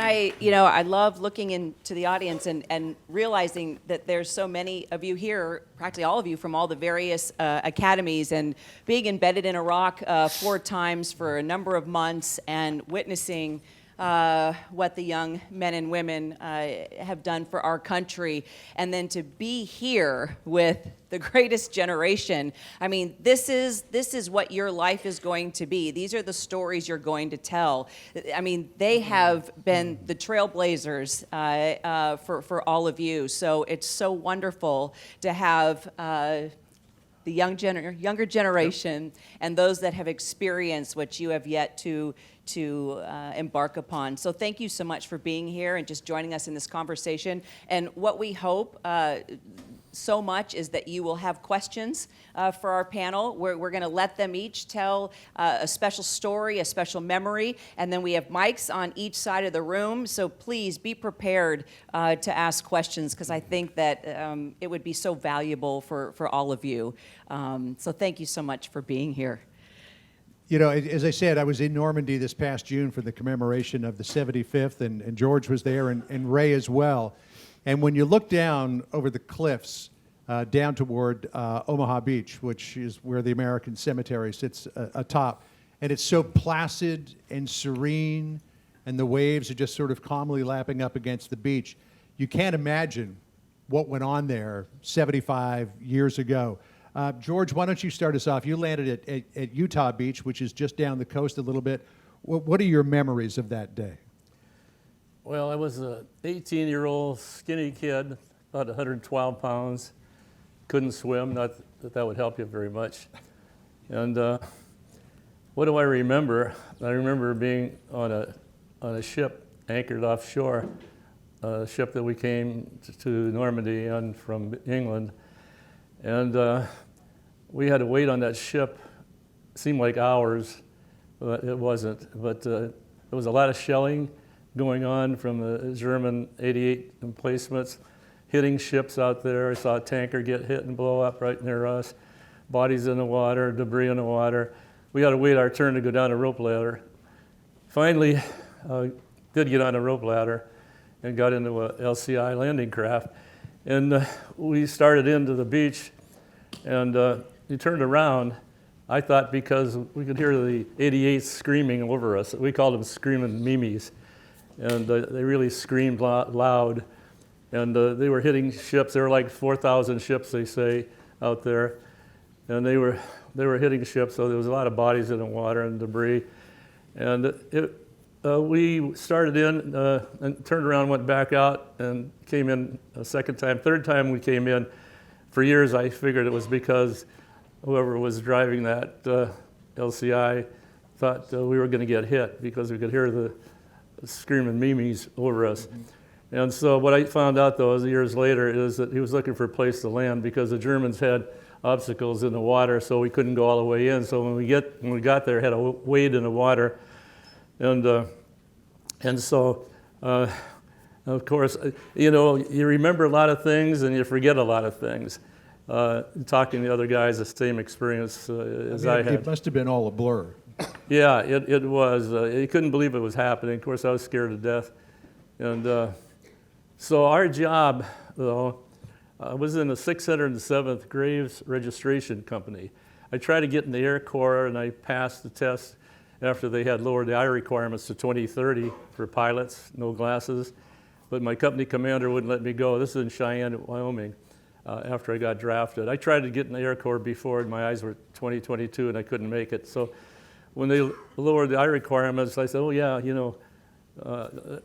I love looking into the audience and realizing that there's so many of you here, practically all of you from all the various academies, and being embedded in Iraq 4 times for a number of months and witnessing what the young men and women have done for our country, and then to be here with the greatest generation. I mean, this is what your life is going to be. These are the stories you're going to tell. I mean, they have been the trailblazers for all of you. So it's so wonderful to have the younger generation and those that have experienced what you have yet to embark upon. So thank you so much for being here and just joining us in this conversation. And what we hope so much is that you will have questions for our panel. We're going to let them each tell a special story, a special memory, and then we have mics on each side of the room. So please be prepared to ask questions, because I think that it would be so valuable for all of you. So thank you so much for being here. You know, as I said, I was in Normandy this past June for the commemoration of the 75th, and George was there, and Ray as well. And when you look down over the cliffs, down toward Omaha Beach, which is where the American cemetery sits atop, and it's so placid and serene, and the waves are just sort of calmly lapping up against the beach, you can't imagine what went on there 75 years ago. George, why don't you start us off? You landed at Utah Beach, which is just down the coast a little bit. What are your memories of that day? Well, I was an 18-year-old skinny kid, about 112 pounds, couldn't swim, not that that would help you very much. And what do I remember? I remember being on a ship anchored offshore, a ship that we came to Normandy on from England. And we had to wait on that ship. It seemed like hours, but it wasn't. But there was a lot of shelling going on from the German 88 emplacements, hitting ships out there. I saw a tanker get hit and blow up right near us. Bodies in the water, debris in the water. We had to wait our turn to go down a rope ladder. Finally, did get on a rope ladder and got into a LCI landing craft. And we started into the beach, and we turned around. I thought because we could hear the 88s screaming over us. We called them screaming Mimis. And they really screamed loud. And they were hitting ships. There were like 4,000 ships, they say, out there. And they were hitting ships, so there was a lot of bodies in the water and debris. And we started in and turned around, went back out, and came in a second time. Third time we came in, for years I figured it was because whoever was driving that LCI thought we were going to get hit because we could hear the screaming Mimis over us. Mm-hmm. And so what I found out, though, years later, is that he was looking for a place to land because the Germans had obstacles in the water, so we couldn't go all the way in. So when we got there, had to wade in the water. And so, of course, you know, you remember a lot of things and you forget a lot of things. Talking to other guys, the same experience as I had. It must have been all a blur. Yeah, it was. You couldn't believe it was happening. Of course, I was scared to death. And so our job, though, was in the 607th Graves Registration Company. I tried to get in the Air Corps, and I passed the test after they had lowered the eye requirements to 20/30 for pilots, no glasses. But my company commander wouldn't let me go. This is in Cheyenne, Wyoming, after I got drafted. I tried to get in the Air Corps before, and my eyes were 20/22, and I couldn't make it. So when they lowered the eye requirements, I said, oh, yeah, you know,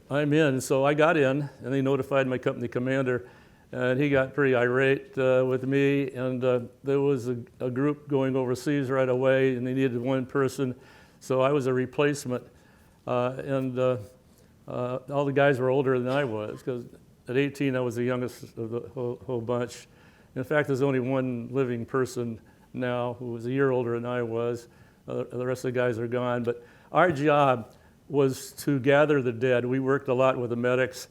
I'm in. So I got in, and they notified my company commander, and he got pretty irate with me. And there was a group going overseas right away, and they needed one person. So I was a replacement, and all the guys were older than I was, because at 18 I was the youngest of the whole bunch. In fact, there's only one living person now who was a year older than I was. The rest of the guys are gone. But our job was to gather the dead. We worked a lot with the medics,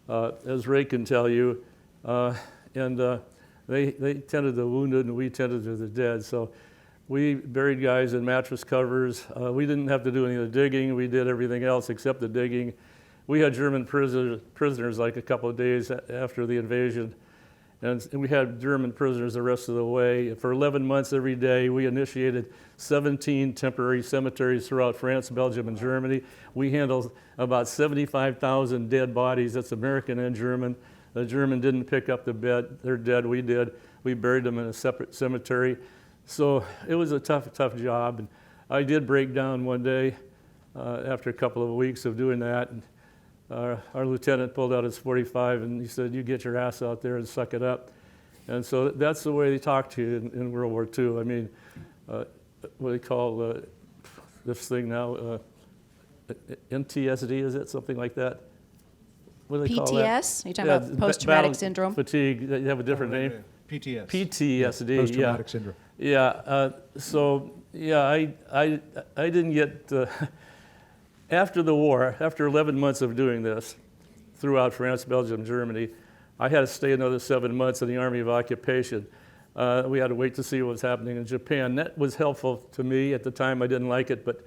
as Ray can tell you, and they tended to the wounded and we tended to the dead. So we buried guys in mattress covers. We didn't have to do any of the digging. We did everything else except the digging. we had German prisoners like a couple of days after the invasion. And we had German prisoners the rest of the way. For 11 months every day, we initiated 17 temporary cemeteries throughout France, Belgium, and Germany. We handled about 75,000 dead bodies. That's American and German. The German didn't pick up their dead. We did. We buried them in a separate cemetery. So it was a tough job. And I did break down one day after a couple of weeks of doing that. And our lieutenant pulled out his .45 and he said, "You get your ass out there and suck it up." And so that's the way they talked to you in World War II. I mean, what do they call this thing now? NTSD, is it? Something like that? What do they call that? PTS? Are you talking about post-traumatic battle syndrome? Fatigue. They have a different name. PTS. PTSD, Post-traumatic syndrome. Yeah. So yeah, I didn't get after the war. After 11 months of doing this throughout France, Belgium, Germany, I had to stay another 7 months in the Army of Occupation. We had to wait to see what was happening in Japan. That was helpful to me at the time. I didn't like it, but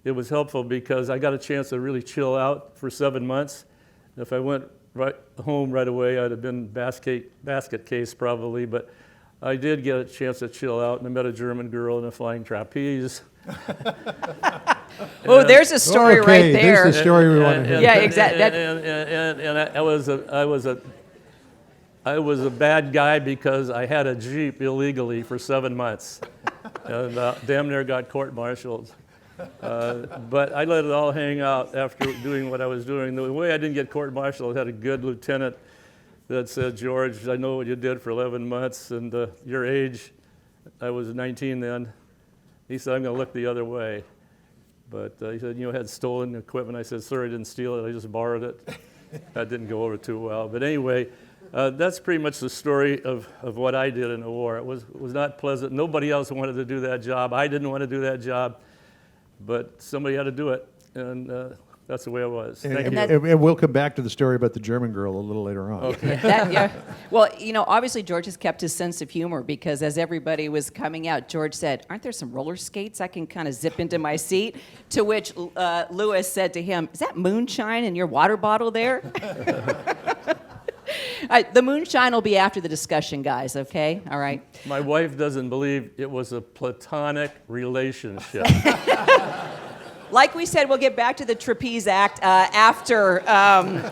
it was helpful because I got a chance to really chill out for 7 months. If I went right home right away, I'd have been basket case probably, but I did get a chance to chill out, and I met a German girl in a flying trapeze. Oh, there's a story right there. There's the story we want to hear. Yeah, exactly. And I was a bad guy because I had a Jeep illegally for 7 months, and damn near got court-martialed. But I let it all hang out after doing what I was doing. The way I didn't get court-martialed, I had a good lieutenant that said, "George, I know what you did for 11 months, and your age," I was 19 then, he said, "I'm going to look the other way." But he said, "You had stolen equipment." I said, "Sir, I didn't steal it, I just borrowed it." That didn't go over too well. But anyway, that's pretty much the story of what I did in the war. It was not pleasant. Nobody else wanted to do that job. I didn't want to do that job. But somebody had to do it, and that's the way it was. Thank you. And we'll come back to the story about the German girl a little later on. Okay. Yeah. Well, obviously George has kept his sense of humor because as everybody was coming out, George said, "Aren't there some roller skates I can kind of zip into my seat?" To which Lewis said to him, "Is that moonshine in your water bottle there?" The moonshine will be after the discussion, guys, okay? All right. My wife doesn't believe it was a platonic relationship. Like we said, we'll get back to the trapeze act after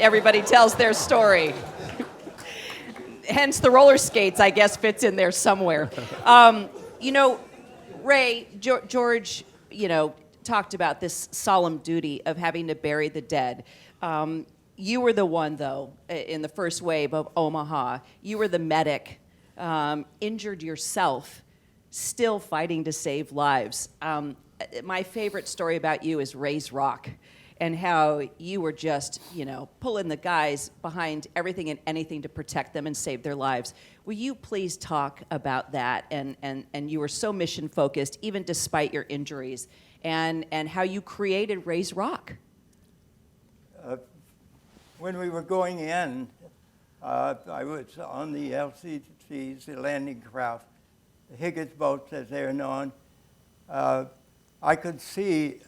everybody tells their story. Hence, the roller skates, I guess, fits in there somewhere. Ray, George, talked about this solemn duty of having to bury the dead. You were the one, though, in the first wave of Omaha. You were the medic, injured yourself, still fighting to save lives. My favorite story about you is Raise Rock and how you were just, pulling the guys behind everything and anything to protect them and save their lives. Will you please talk about that? And you were so mission-focused, even despite your injuries, and how you created Raise Rock. When we were going in, I was on the LCCs, the landing craft, the Higgins boats as they're known. I could see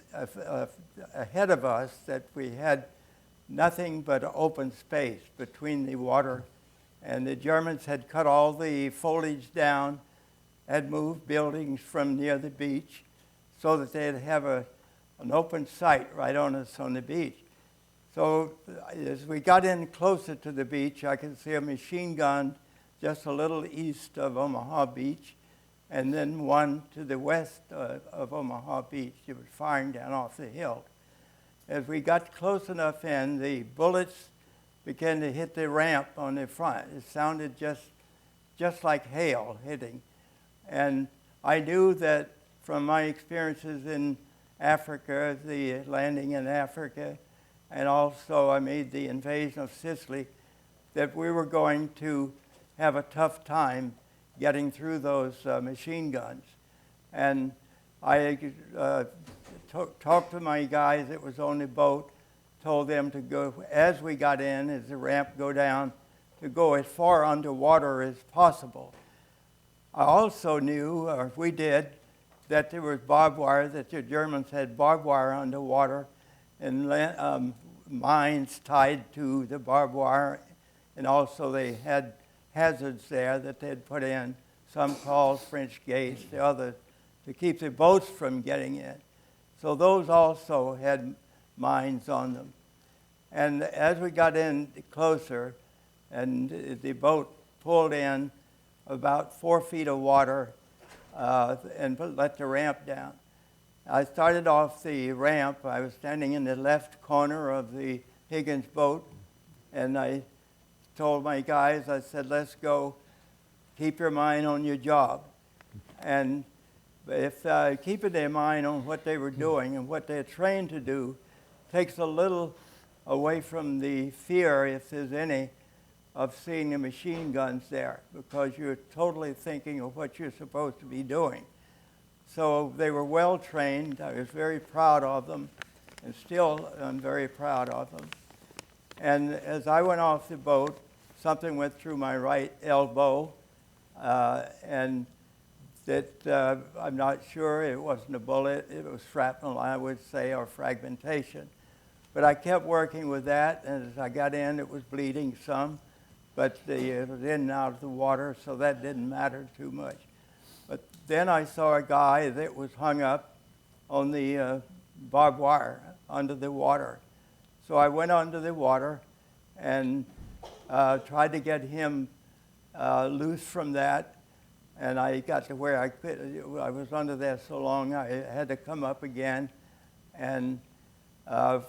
ahead of us that we had nothing but open space between the water, and the Germans had cut all the foliage down, had moved buildings from near the beach so that they'd have an open sight right on us on the beach. So as we got in closer to the beach, I could see a machine gun just a little east of Omaha Beach, and then one to the west of Omaha Beach. It was firing down off the hill. As we got close enough in, the bullets began to hit the ramp on the front. It sounded just like hail hitting. And I knew that from my experiences in Africa, the landing in Africa, and also I made the invasion of Sicily, that we were going to have a tough time getting through those machine guns. And I talked to my guys that was on the boat, told them to go, as we got in, as the ramp go down, to go as far underwater as possible. I also knew, or we did, that there was barbed wire, that the Germans had barbed wire underwater, and mines tied to the barbed wire, and also they had hazards there that they'd put in, some called French gates, the others to keep the boats from getting in. So those also had mines on them. And as we got in closer, and the boat pulled in about 4 feet of water and let the ramp down. I started off the ramp. I was standing in the left corner of the Higgins boat, and I told my guys, I said, let's go, keep your mind on your job. And if keeping their mind on what they were doing and what they're trained to do takes a little away from the fear, if there's any, of seeing the machine guns there, because you're totally thinking of what you're supposed to be doing. So they were well trained. I was very proud of them, and still I'm very proud of them. And as I went off the boat, something went through my right elbow, and that I'm not sure, it wasn't a bullet, it was shrapnel, I would say, or fragmentation. But I kept working with that, and as I got in, it was bleeding some, but it was in and out of the water, so that didn't matter too much. But then I saw a guy that was hung up on the barbed wire under the water. So I went under the water and tried to get him loose from that, and I got to where I could. I was under there so long I had to come up again, and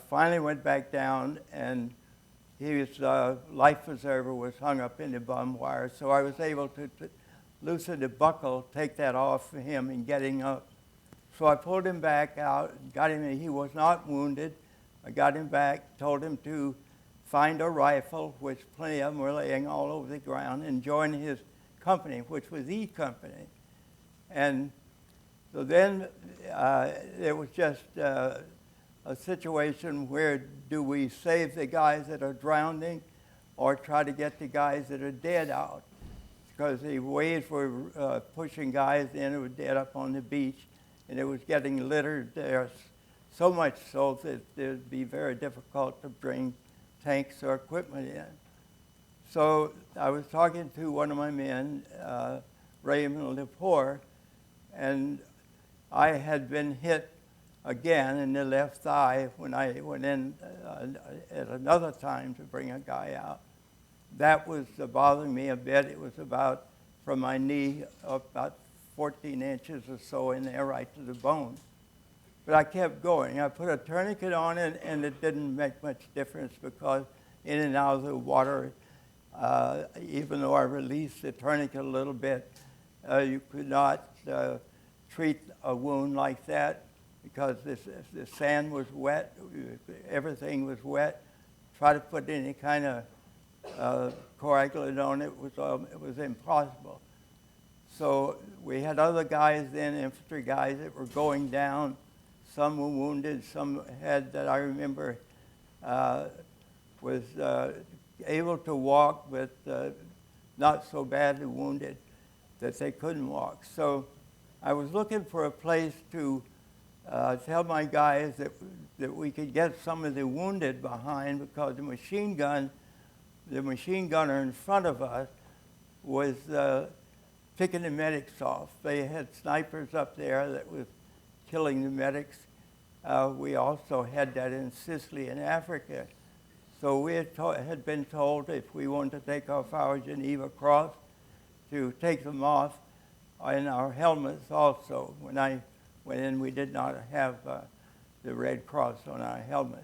finally went back down, and his life preserver was hung up in the barbed wire, so I was able to loosen the buckle, take that off for him, and get him up. So I pulled him back out, got him. He was not wounded. I got him back, told him to find a rifle, which plenty of them were laying all over the ground, and join his company, which was E Company. And so then it was just a situation where do we save the guys that are drowning or try to get the guys that are dead out? Because the waves were pushing guys in who were dead up on the beach, and it was getting littered there, so much so that it would be very difficult to bring tanks or equipment in. So I was talking to one of my men, Raymond LeBeau, and I had been hit again in the left thigh when I went in at another time to bring a guy out. That was bothering me a bit. It was about from my knee up about 14 inches or so in there right to the bone. But I kept going. I put a tourniquet on it, and it didn't make much difference because in and out of the water, even though I released the tourniquet a little bit, you could not treat a wound like that because the sand was wet, everything was wet. Try to put any kind of coagulant on it was impossible. So we had other guys then, infantry guys that were going down. Some were wounded, some had that I remember was able to walk, but not so badly wounded that they couldn't walk. So I was looking for a place to tell my guys that we could get some of the wounded behind, because the machine gunner in front of us was picking the medics off. They had snipers up there that was killing the medics. We also had that in Sicily and Africa. So we had been told if we wanted to take off our Geneva Cross, to take them off, and our helmets also. When I went in, we did not have the Red Cross on our helmet.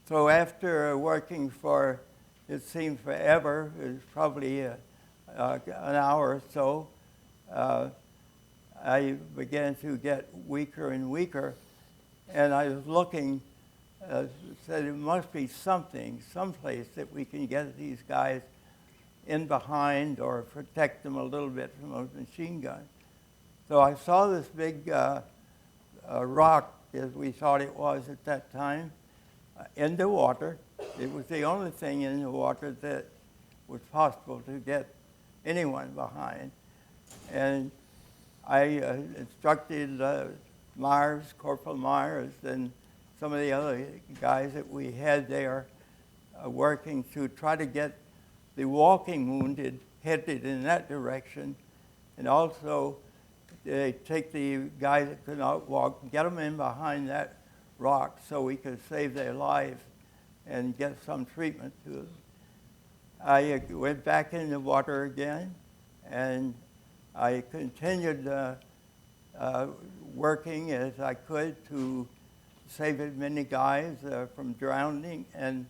So after working for, it seemed forever, it was probably an hour or so, I began to get weaker and weaker, and I was looking, said it must be someplace that we can get these guys in behind or protect them a little bit from a machine gun. So I saw this big rock, as we thought it was at that time, in the water. It was the only thing in the water that was possible to get anyone behind. And I instructed Myers, Corporal Myers, and some of the other guys that we had there working to try to get the walking wounded headed in that direction, and also they take the guys that could not walk, get them in behind that rock so we could save their lives and get some treatment to them. I went back in the water again, and I continued working as I could to save as many guys from drowning, and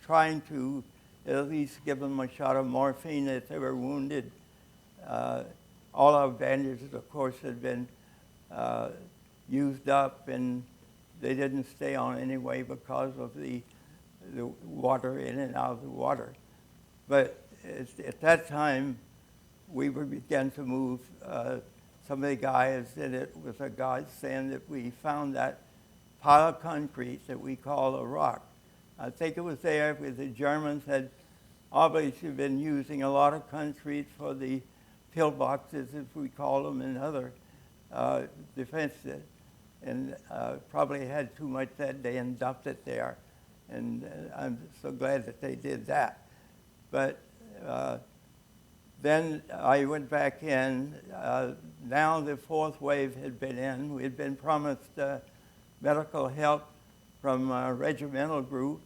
trying to at least give them a shot of morphine if they were wounded. All our bandages, of course, had been used up, and they didn't stay on anyway because of the water in and out of the water. But at that time, we began to move some of the guys, and it was a godsend that we found that pile of concrete that we call a rock. I think it was there because the Germans had obviously been using a lot of concrete for the pillboxes, as we call them, and other defenses, and probably had too much that day and dumped it there. And I'm so glad that they did that. But then I went back in. Now the fourth wave had been in. We had been promised medical help from a regimental group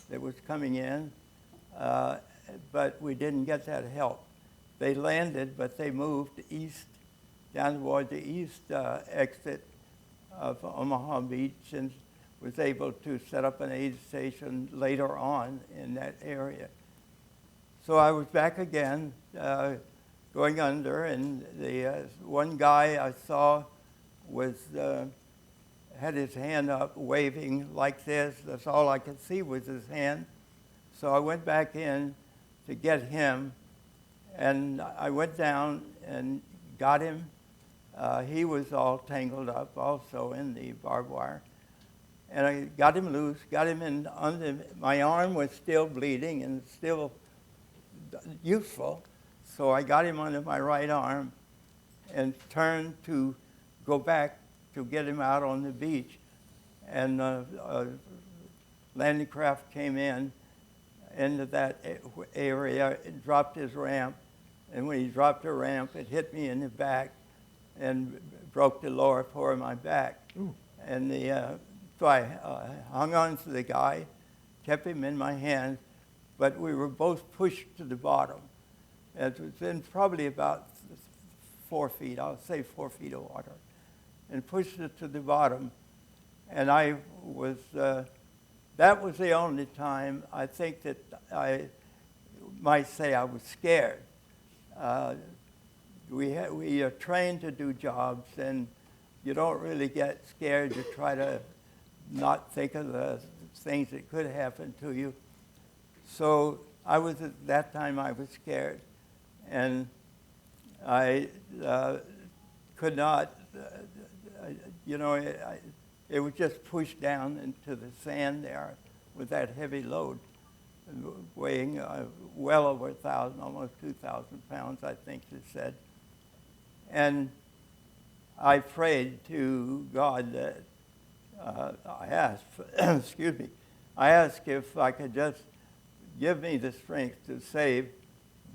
that was coming in, but we didn't get that help. They landed, but they moved east, down toward the east exit of Omaha Beach, and was able to set up an aid station later on in that area. So I was back again, going under, and the one guy I saw was had his hand up, waving like this. That's all I could see was his hand. So I went back in to get him, and I went down and got him. He was all tangled up also in the barbed wire. And I got him loose, got him in under. My arm was still bleeding and still useful, so I got him under my right arm and turned to go back to get him out on the beach. And a landing craft came in into that area and dropped his ramp. And when he dropped the ramp, it hit me in the back and broke the lower part of my back. Ooh. And so I hung on to the guy, kept him in my hands, but we were both pushed to the bottom. It was in probably about 4 feet, I'll say 4 feet of water, and pushed it to the bottom. And I was, that was the only time I think that I might say I was scared. We are trained to do jobs, and you don't really get scared. You try to not think of the things that could happen to you. So I was, at that time, I was scared. And I could not, it was just pushed down into the sand there with that heavy load, weighing well over 1,000, almost 2,000 pounds, I think it said. And I prayed to God that I asked, excuse me, I asked if I could just give me the strength to save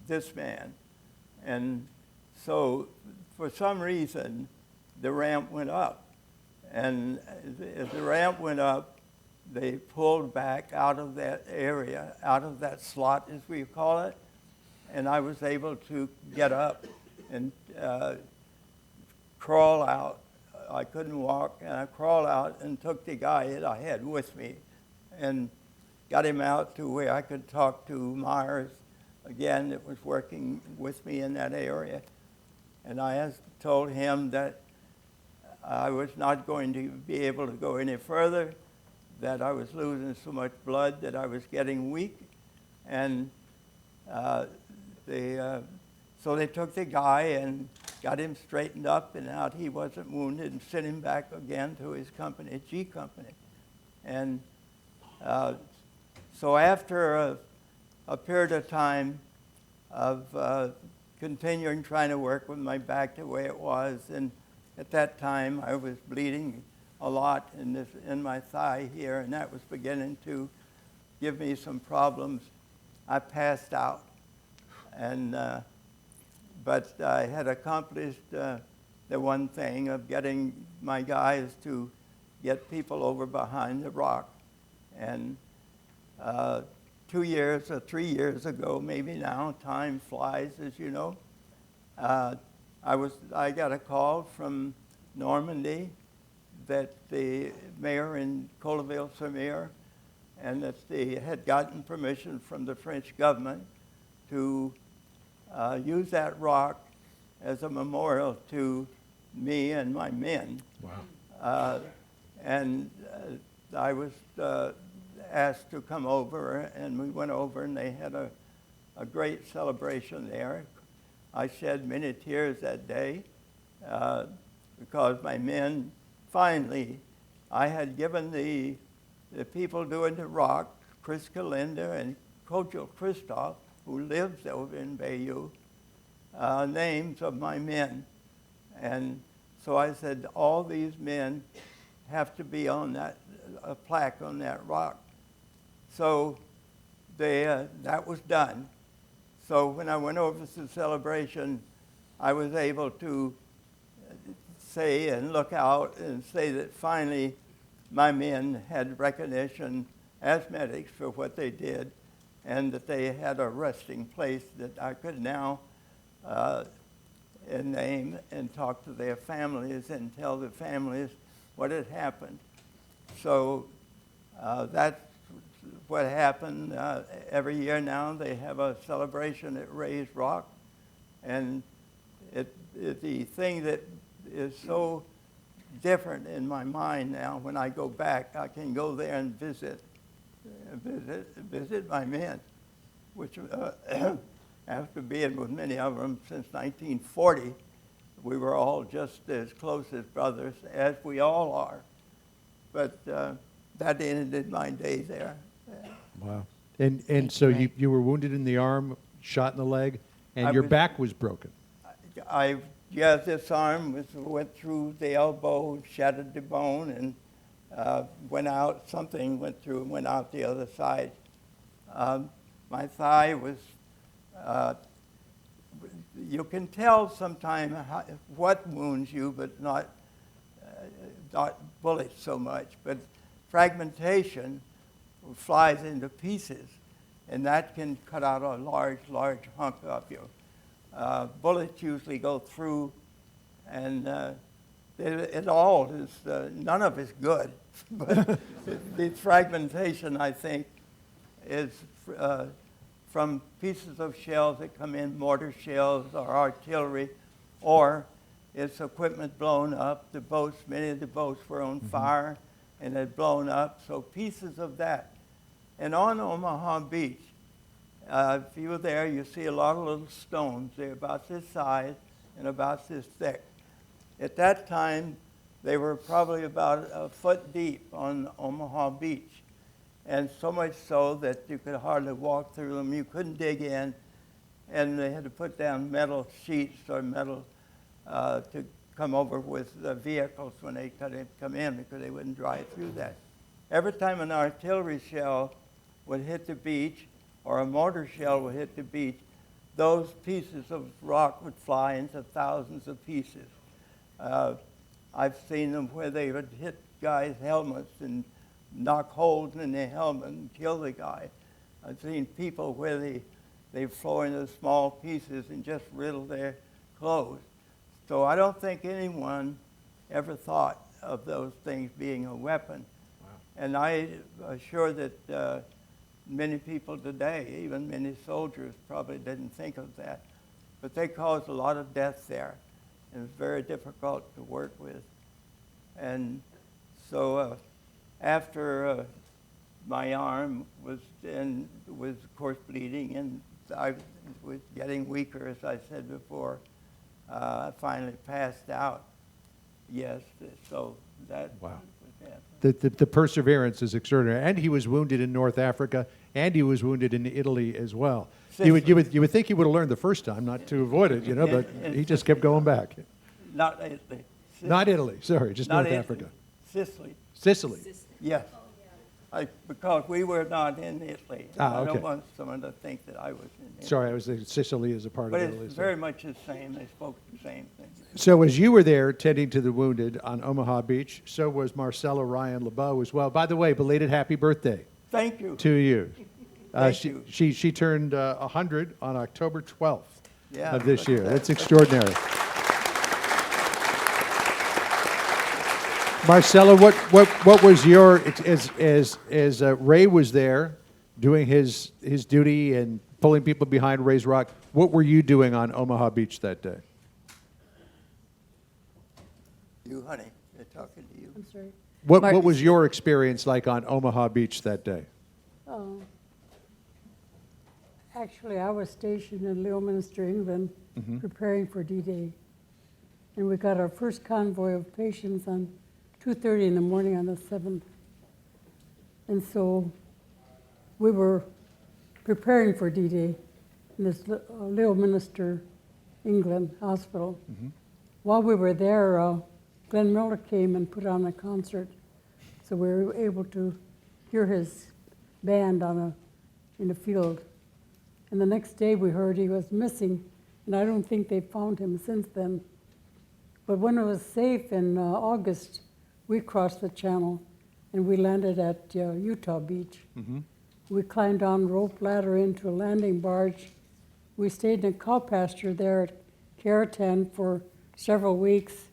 this man. And so for some reason, the ramp went up. And as the ramp went up, they pulled back out of that area, out of that slot, as we call it, and I was able to get up and crawl out. I couldn't walk, and I crawled out and took the guy that I had with me and got him out to where I could talk to Myers again, that was working with me in that area. And I told him that I was not going to be able to go any further, that I was losing so much blood that I was getting weak. And so they took the guy and got him straightened up and out. He wasn't wounded, and sent him back again to his company, G Company. And so after a period of time of continuing trying to work with my back the way it was, and at that time I was bleeding a lot in my thigh here, and that was beginning to give me some problems. I passed out, and but I had accomplished the one thing of getting my guys to get people over behind the rock, and 2 years or 3 years ago, maybe now, time flies, as you know. I got a call from Normandy that the mayor in Colleville-sur-Mer, and that they had gotten permission from the French government to use that rock as a memorial to me and my men. Wow. I was asked to come over, and we went over, and they had a great celebration there. I shed many tears that day because my men, finally, I had given the people doing the rock, Chris Kalinda and Kojo Christoph, who lives over in Bayou, names of my men. And so I said, all these men have to be on a plaque on that rock. So that was done. So when I went over to the celebration, I was able to say and look out and say that finally my men had recognition as medics for what they did, and that they had a resting place that I could now name and talk to their families and tell the families what had happened. So that's what happened. Every year now they have a celebration at Ray's Rock, and the thing that is so different in my mind now, when I go back, I can go there and visit my men, which after being with many of them since 1940, we were all just as close as brothers as we all are. But that ended my day there. Wow. And so you were wounded in the arm, shot in the leg, and your back was broken. Yeah, this arm went through the elbow, shattered the bone, and went out. Something went through and went out the other side. My thigh was, you can tell sometimes what wounds you, but not bullets so much. But fragmentation flies into pieces, and that can cut out a large hunk of you. Bullets usually go through, and it all is, none of it's good. But the fragmentation, I think, is from pieces of shells that come in, mortar shells or artillery, or it's equipment blown up. The boats, many of the boats were on fire and had blown up, so pieces of that. And on Omaha Beach, if you were there, you see a lot of little stones. They're about this size and about this thick. At that time, they were probably about a foot deep on Omaha Beach, and so much so that you could hardly walk through them. You couldn't dig in, and they had to put down metal sheets or metal to come over with the vehicles when they come in, because they wouldn't drive through that. Every time an artillery shell would hit the beach, or a mortar shell would hit the beach, those pieces of rock would fly into thousands of pieces. I've seen them where they would hit guys' helmets and knock holes in their helmet and kill the guy. I've seen people where they flow into small pieces and just riddle their clothes. So I don't think anyone ever thought of those things being a weapon. Wow. And I assure that many people today, even many soldiers, probably didn't think of that. But they caused a lot of death there. It was very difficult to work with. And so after my arm was of course bleeding, and I was getting weaker, as I said before, I finally passed out. Yes, so that Wow. was happening. The perseverance is extraordinary. And he was wounded in North Africa, and he was wounded in Italy as well. You would think he would have learned the first time not to avoid it, but he just kept going back. Not Italy. Not Italy, sorry, just Not North Italy. Africa. Sicily. Sicily. Yes. Because we were not in Italy. Ah, I okay. don't want someone to think that I was in Italy. Sorry, I was thinking Sicily is a part But of Italy. it's so- very much the same. They spoke the same thing. So as you were there tending to the wounded on Omaha Beach, so was Marcella Ryan LeBeau as well. By the way, belated happy birthday Thank you. to you. Thank you. She turned 100 on October 12th Yeah, of this but year. That's extraordinary. Marcella, what was your, as Ray was there doing his duty and pulling people behind Ray's rock, what were you doing on Omaha Beach that day? You, honey, they're talking to you. I'm sorry. What was your experience like on Omaha Beach that day? Actually, I was stationed in Leominster, England, preparing for D-Day. And we got our first convoy of patients on 2:30 in the morning on the 7th. And so we were preparing for D-Day in this Leominster, England hospital. While we were there, Glenn Miller came and put on a concert. So we were able to hear his band in the field. And the next day we heard he was missing, and I don't think they found him since then. But when it was safe in August, we crossed the channel and we landed at Utah Beach. We climbed on rope ladder into a landing barge. We stayed in a cow pasture there at Kyra for several weeks.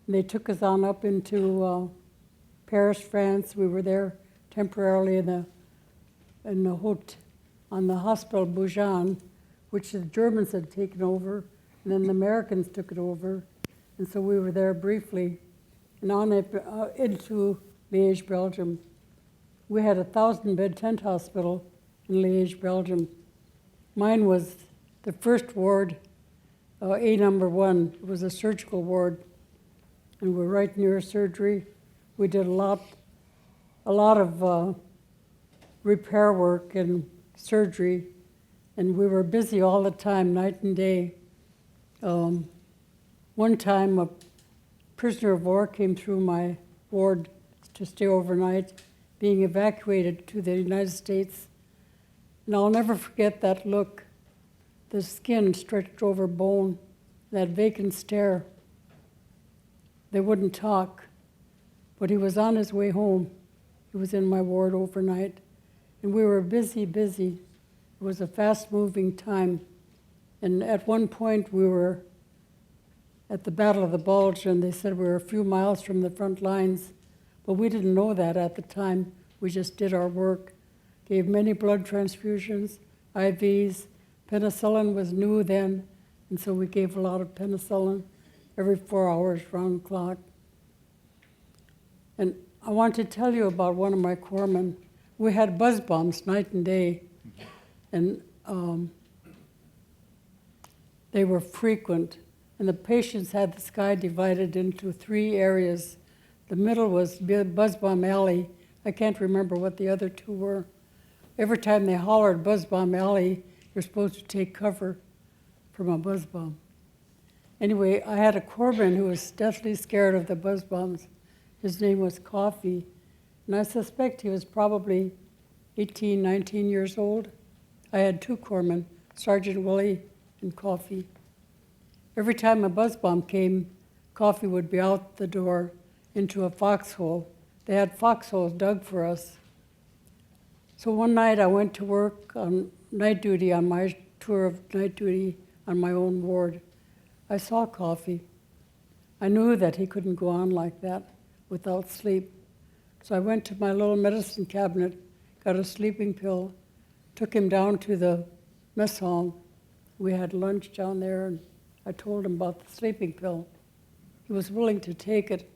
And they took us on up into Paris, France. We were there temporarily in the on the hospital Boujan, which the Germans had taken over, and then the Americans took it over. And so we were there briefly, and on into Liège, Belgium. We had a 1,000-bed tent hospital in Liège, Belgium. Mine was the first ward, A number 1. It was a surgical ward, and we're right near surgery. We did a lot of repair work and surgery, and we were busy all the time, night and day. One time, a prisoner of war came through my ward to stay overnight, being evacuated to the United States. And I'll never forget that look, the skin stretched over bone, that vacant stare. They wouldn't talk, but he was on his way home. He was in my ward overnight. And we were busy. It was a fast-moving time. And at one point, we were at the Battle of the Bulge, and they said we were a few miles from the front lines. But we didn't know that at the time. We just did our work, gave many blood transfusions, IVs. Penicillin was new then, and so we gave a lot of penicillin every 4 hours, round the clock. And I want to tell you about one of my corpsmen. We had buzz bombs night and day, and they were frequent. And the patients had the sky divided into 3 areas. The middle was Buzz Bomb Alley. I can't remember what the other 2 were. Every time they hollered Buzz Bomb Alley, you're supposed to take cover from a buzz bomb. Anyway, I had a corpsman who was deathly scared of the buzz bombs. His name was Coffee, and I suspect he was probably 18, 19 years old. I had 2 corpsmen, Sergeant Willie and Coffee. Every time a buzz bomb came, Coffee would be out the door into a foxhole. They had foxholes dug for us. So one night I went to work on night duty, on my tour of night duty on my own ward. I saw Coffee. I knew that he couldn't go on like that without sleep. So I went to my little medicine cabinet, got a sleeping pill, took him down to the mess hall. We had lunch down there, and I told him about the sleeping pill. He was willing to take it.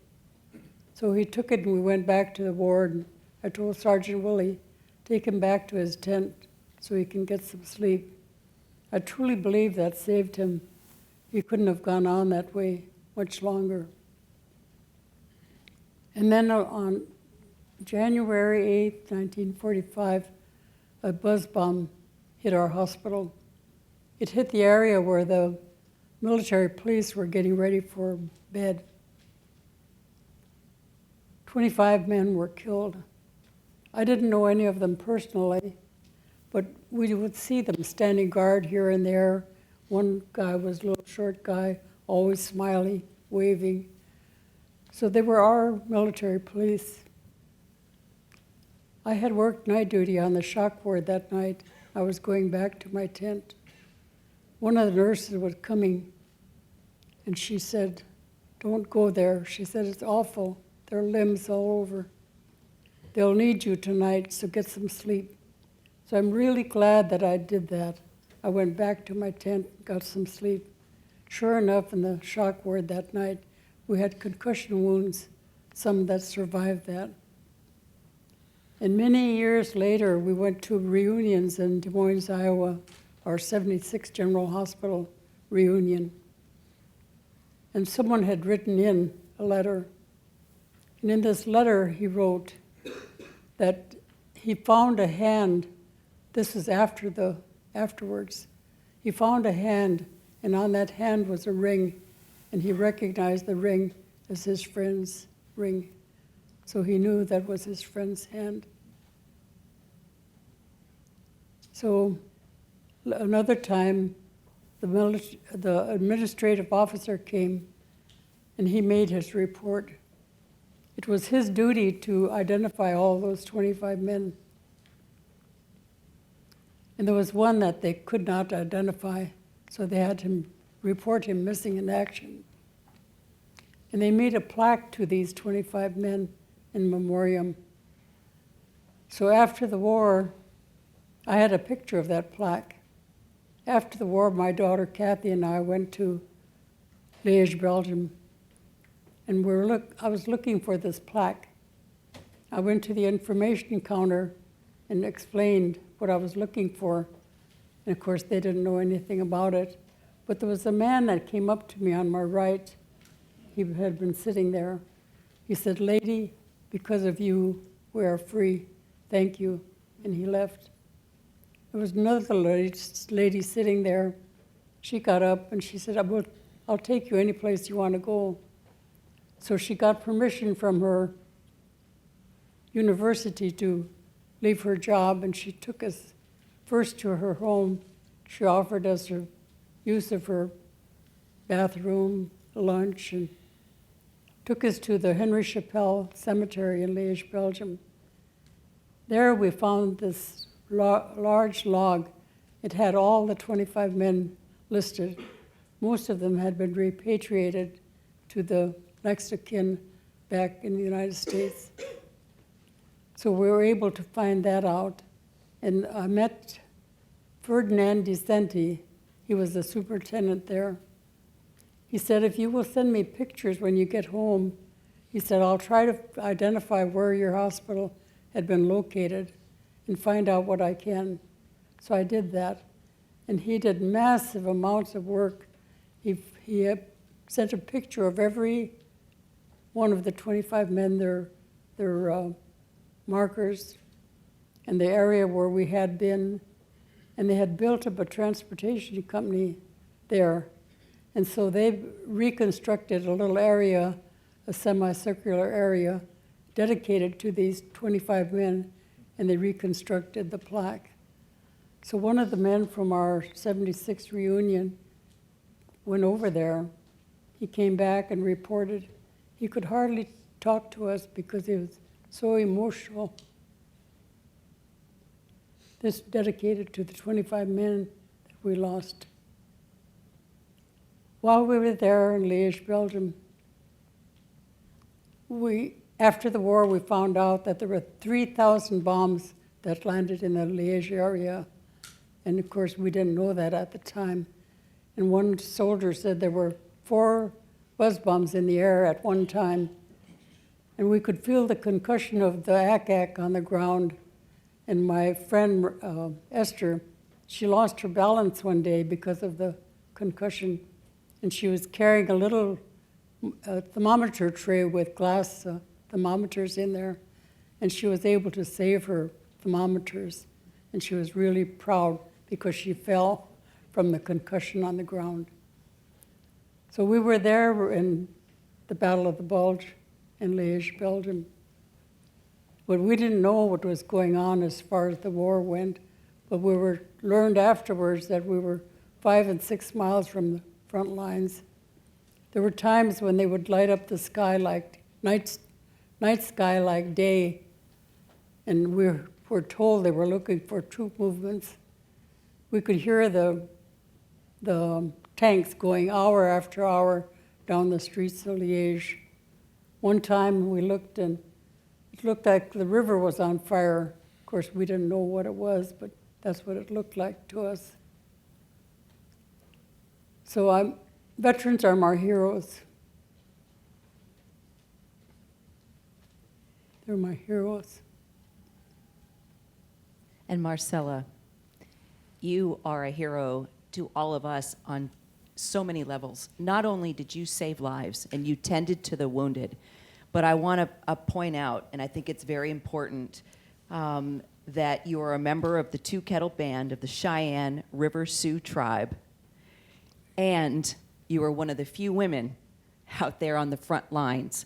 So he took it, and we went back to the ward. And I told Sergeant Willie, take him back to his tent so he can get some sleep. I truly believe that saved him. He couldn't have gone on that way much longer. And then on January 8th, 1945, a buzz bomb hit our hospital. It hit the area where the military police were getting ready for bed. 25 men were killed. I didn't know any of them personally, but we would see them standing guard here and there. One guy was a little short guy, always smiley, waving. So they were our military police. I had worked night duty on the shock ward that night. I was going back to my tent. One of the nurses was coming, and she said, "Don't go there." She said, "It's awful. There are limbs all over. They'll need you tonight, so get some sleep." So I'm really glad that I did that. I went back to my tent, got some sleep. Sure enough, in the shock ward that night, we had concussion wounds, some that survived that. And many years later, we went to reunions in Des Moines, Iowa, our 76th General Hospital reunion. And someone had written in a letter. And in this letter, he wrote that he found a hand. This was afterwards. He found a hand, and on that hand was a ring, and he recognized the ring as his friend's ring. So he knew that was his friend's hand. So another time, the administrative officer came, and he made his report. It was his duty to identify all those 25 men. And there was one that they could not identify, so they had to report him missing in action. And they made a plaque to these 25 men in memoriam. So after the war, I had a picture of that plaque. After the war, my daughter Kathy and I went to Liège, Belgium, and I was looking for this plaque. I went to the information counter and explained what I was looking for. And of course, they didn't know anything about it. But there was a man that came up to me on my right. He had been sitting there. He said, "Lady, because of you, we are free. Thank you." And he left. There was another lady sitting there. She got up and she said, "I'll take you any place you want to go." So she got permission from her university to leave her job, and she took us first to her home. She offered us her use of her bathroom, lunch, and took us to the Henry Chapelle Cemetery in Liège, Belgium. There we found this large log. It had all the 25 men listed. Most of them had been repatriated to the next of kin back in the United States. So we were able to find that out. And I met Ferdinand Decenti. He was the superintendent there. He said, "If you will send me pictures when you get home," he said, "I'll try to identify where your hospital had been located and find out what I can." So I did that. And he did massive amounts of work. He sent a picture of every one of the 25 men, their markers, and the area where we had been. And they had built up a transportation company there. And so they reconstructed a little area, a semicircular area, dedicated to these 25 men, and they reconstructed the plaque. So one of the men from our 76th reunion went over there. He came back and reported. He could hardly talk to us because he was so emotional. This dedicated to the 25 men that we lost. While we were there in Liège, Belgium, after the war, we found out that there were 3,000 bombs that landed in the Liège area. And of course, we didn't know that at the time. And one soldier said there were 4 buzz bombs in the air at one time. And we could feel the concussion of the ack-ack on the ground. And my friend, Esther, she lost her balance one day because of the concussion. And she was carrying a little thermometer tray with glass thermometers in there. And she was able to save her thermometers. And she was really proud because she fell from the concussion on the ground. So we were there in the Battle of the Bulge in Liège, Belgium. But we didn't know what was going on as far as the war went. But we learned afterwards that we were 5 and 6 miles from the front lines. There were times when they would light up the sky like night sky like day, and we were told they were looking for troop movements. We could hear the tanks going hour after hour down the streets of Liège. One time we looked, and it looked like the river was on fire. Of course, we didn't know what it was, but that's what it looked like to us. So veterans are my heroes. They're my heroes. And Marcella, you are a hero to all of us on so many levels. Not only did you save lives and you tended to the wounded, but I want to point out, and I think it's very important, that you are a member of the Two Kettle Band of the Cheyenne River Sioux tribe, and you are one of the few women out there on the front lines.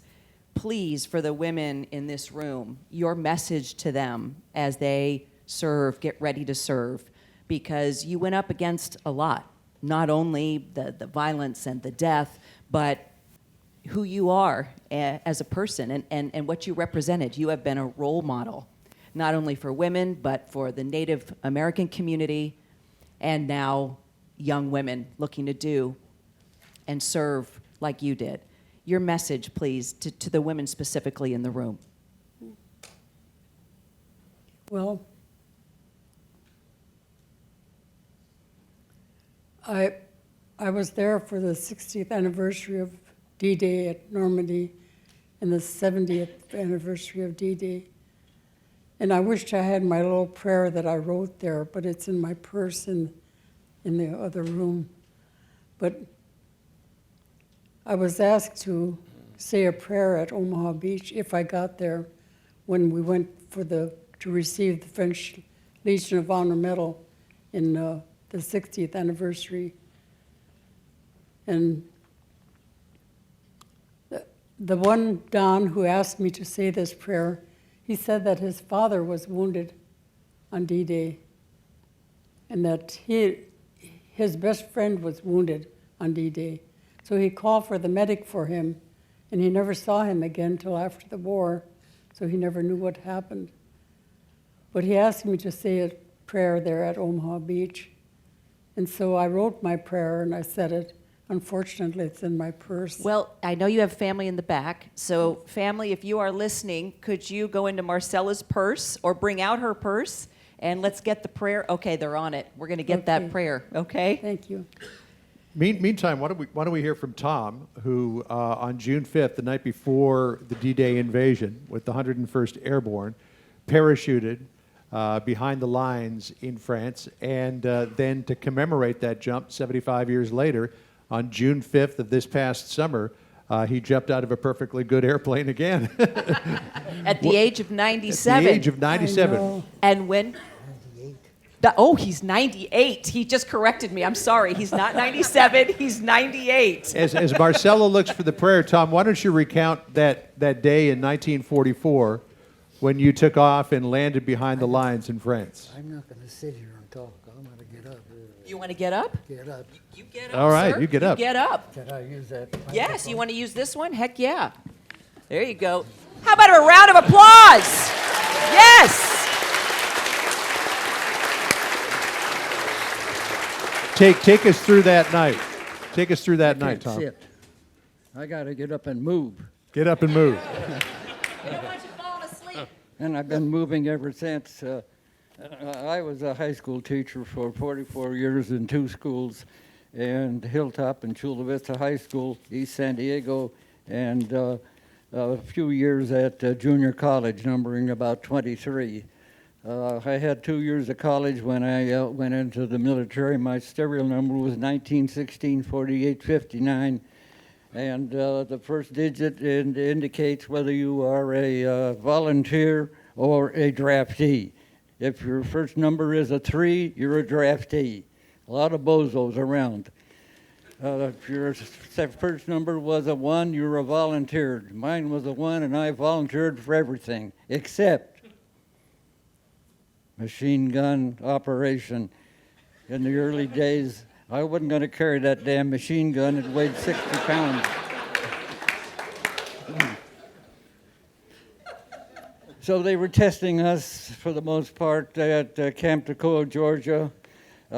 Please, for the women in this room, your message to them as they serve, get ready to serve, because you went up against a lot, not only the violence and the death, but who you are as a person and what you represented. You have been a role model, not only for women, but for the Native American community, and now young women looking to do and serve like you did. Your message, please, to the women specifically in the room. Well, I was there for the 60th anniversary of D-Day at Normandy and the 70th anniversary of D-Day. And I wished I had my little prayer that I wrote there, but it's in my purse in the other room. But I was asked to say a prayer at Omaha Beach if I got there when we went to receive the French Legion of Honor Medal in the 60th anniversary. And the one Don who asked me to say this prayer, he said that his father was wounded on D-Day, and that his best friend was wounded on D-Day. So he called for the medic for him, and he never saw him again until after the war, so he never knew what happened. But he asked me to say a prayer there at Omaha Beach, and so I wrote my prayer and I said it. Unfortunately, it's in my purse. Well, I know you have family in the back, so family, if you are listening, could you go into Marcella's purse or bring out her purse, and let's get the prayer. Okay, they're on it. We're going to get that prayer, okay? Thank you. Meantime, why don't we hear from Tom, who on June 5th, the night before the D-Day invasion, with the 101st Airborne, parachuted behind the lines in France, and then to commemorate that jump 75 years later, on June 5th of this past summer, he jumped out of a perfectly good airplane again. At the age of 97. At the age of 97. And when? 98. He's 98. He just corrected me. I'm sorry. He's not 97. He's 98. As Marcella looks for the prayer, Tom, why don't you recount that day in 1944 when you took off and landed behind the lines in France? I'm not going to sit here and talk. I'm going to get up. You want to get up? Get up. You get up, All right, sir. you get up. You get up. Can I use that? Yes, microphone? you want to use this one? Heck yeah. There you go. How about a round of applause? Yes. Take us through that night. Take us through that night, Can't Tom. sit. I got to get up and move. Get up and move. We don't want you falling asleep. And I've been moving ever since. I was a high school teacher for 44 years in 2 schools, and Hilltop and Chula Vista High School, East San Diego, and a few years at junior college, numbering about 23. I had 2 years of college when I went into the military. My serial number was 1916-48-59, and the first digit indicates whether you are a volunteer or a draftee. If your first number is a 3, you're a draftee. A lot of bozos around. If your first number was a 1, you were a volunteer. Mine was a 1, and I volunteered for everything except machine gun operation. In the early days, I wasn't going to carry that damn machine gun. It weighed 60 pounds. So they were testing us, for the most part, at Camp Toccoa, Georgia,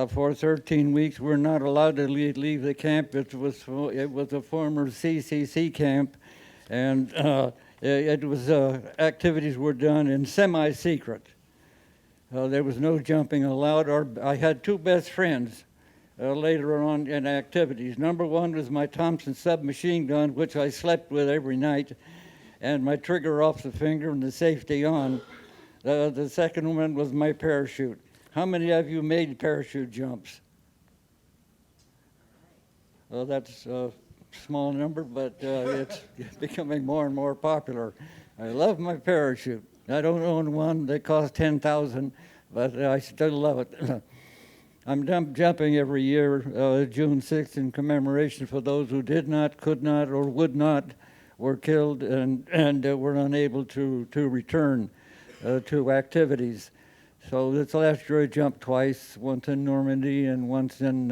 for 13 weeks. We're not allowed to leave the camp. It was a former CCC camp, and activities were done in semi-secret. There was no jumping allowed. I had 2 best friends later on in activities. Number 1 was my Thompson submachine gun, which I slept with every night, and my trigger off the finger and the safety on. The second one was my parachute. How many of you made parachute jumps? Well, that's a small number, but it's becoming more and more popular. I love my parachute. I don't own one. They cost $10,000, but I still love it. I'm jumping every year, June 6th, in commemoration for those who did not, could not, or would not, were killed and were unable to return to activities. So this last year I jumped twice, once in Normandy and once in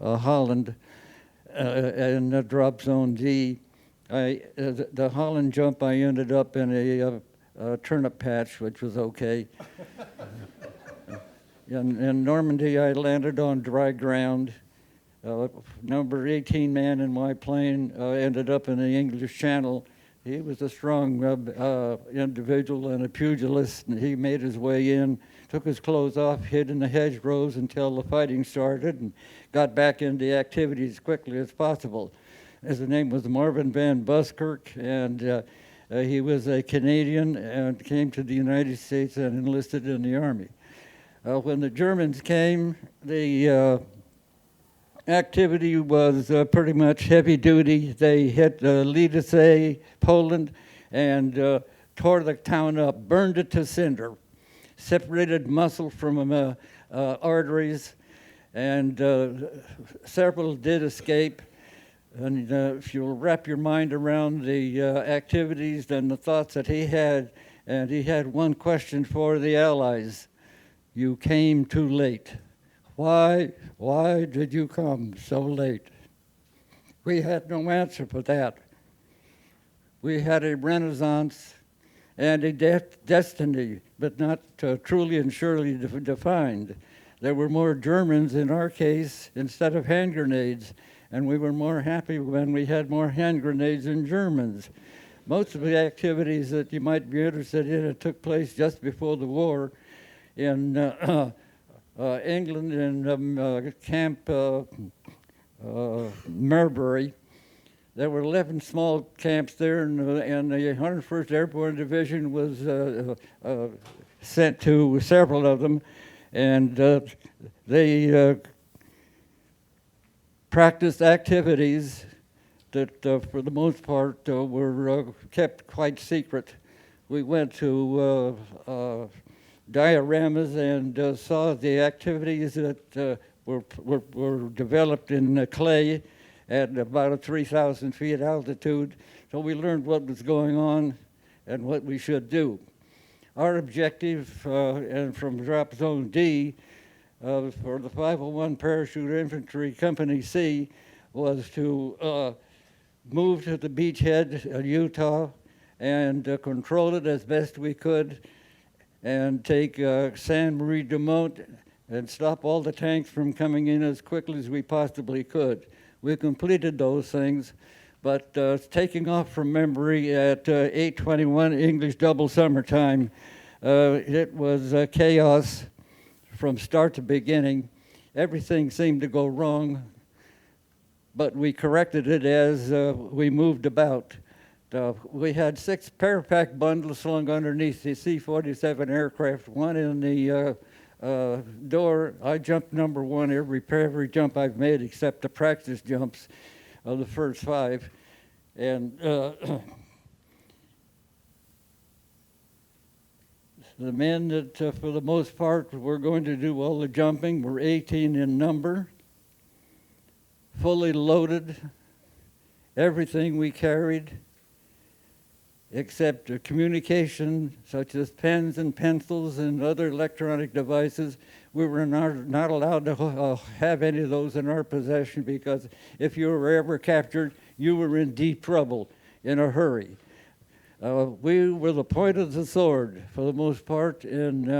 Holland in drop zone D. The Holland jump, I ended up in a turnip patch, which was okay. In Normandy, I landed on dry ground. Number 18 man in my plane ended up in the English Channel. He was a strong individual and a pugilist, and he made his way in, took his clothes off, hid in the hedgerows until the fighting started, and got back into activity as quickly as possible. His name was Marvin Van Buskirk, and he was a Canadian and came to the United States and enlisted in the Army. When the Germans came, the activity was pretty much heavy duty. They hit Lidice, Poland, and tore the town up, burned it to cinder, separated muscle from arteries, and several did escape. And if you'll wrap your mind around the activities and the thoughts that he had, and he had one question for the Allies: you came too late. Why did you come so late? We had no answer for that. We had a renaissance and a destiny, but not truly and surely defined. There were more Germans in our case instead of hand grenades, and we were more happy when we had more hand grenades than Germans. Most of the activities that you might be interested in took place just before the war in England, in Camp Marbury. There were 11 small camps there, and the 101st Airborne Division was sent to several of them, and they practiced activities that, for the most part, were kept quite secret. We went to dioramas and saw the activities that were developed in clay at about 3,000 feet altitude. So we learned what was going on and what we should do. Our objective, and from drop zone D, for the 501 Parachute Infantry Company C, was to move to the beachhead, Utah, and control it as best we could, and take San Marie de Monte and stop all the tanks from coming in as quickly as we possibly could. We completed those things, but taking off from memory at 8:21 English double summertime, it was chaos from start to beginning. Everything seemed to go wrong, but we corrected it as we moved about. We had 6 parapack bundles slung underneath the C-47 aircraft, one in the door. I jumped number 1 every jump I've made except the practice jumps of the first 5. And the men that, for the most part, were going to do all the jumping were 18 in number. fully loaded, everything we carried, except communication such as pens and pencils and other electronic devices. We were not allowed to have any of those in our possession, because if you were ever captured, you were in deep trouble in a hurry. We were the point of the sword for the most part in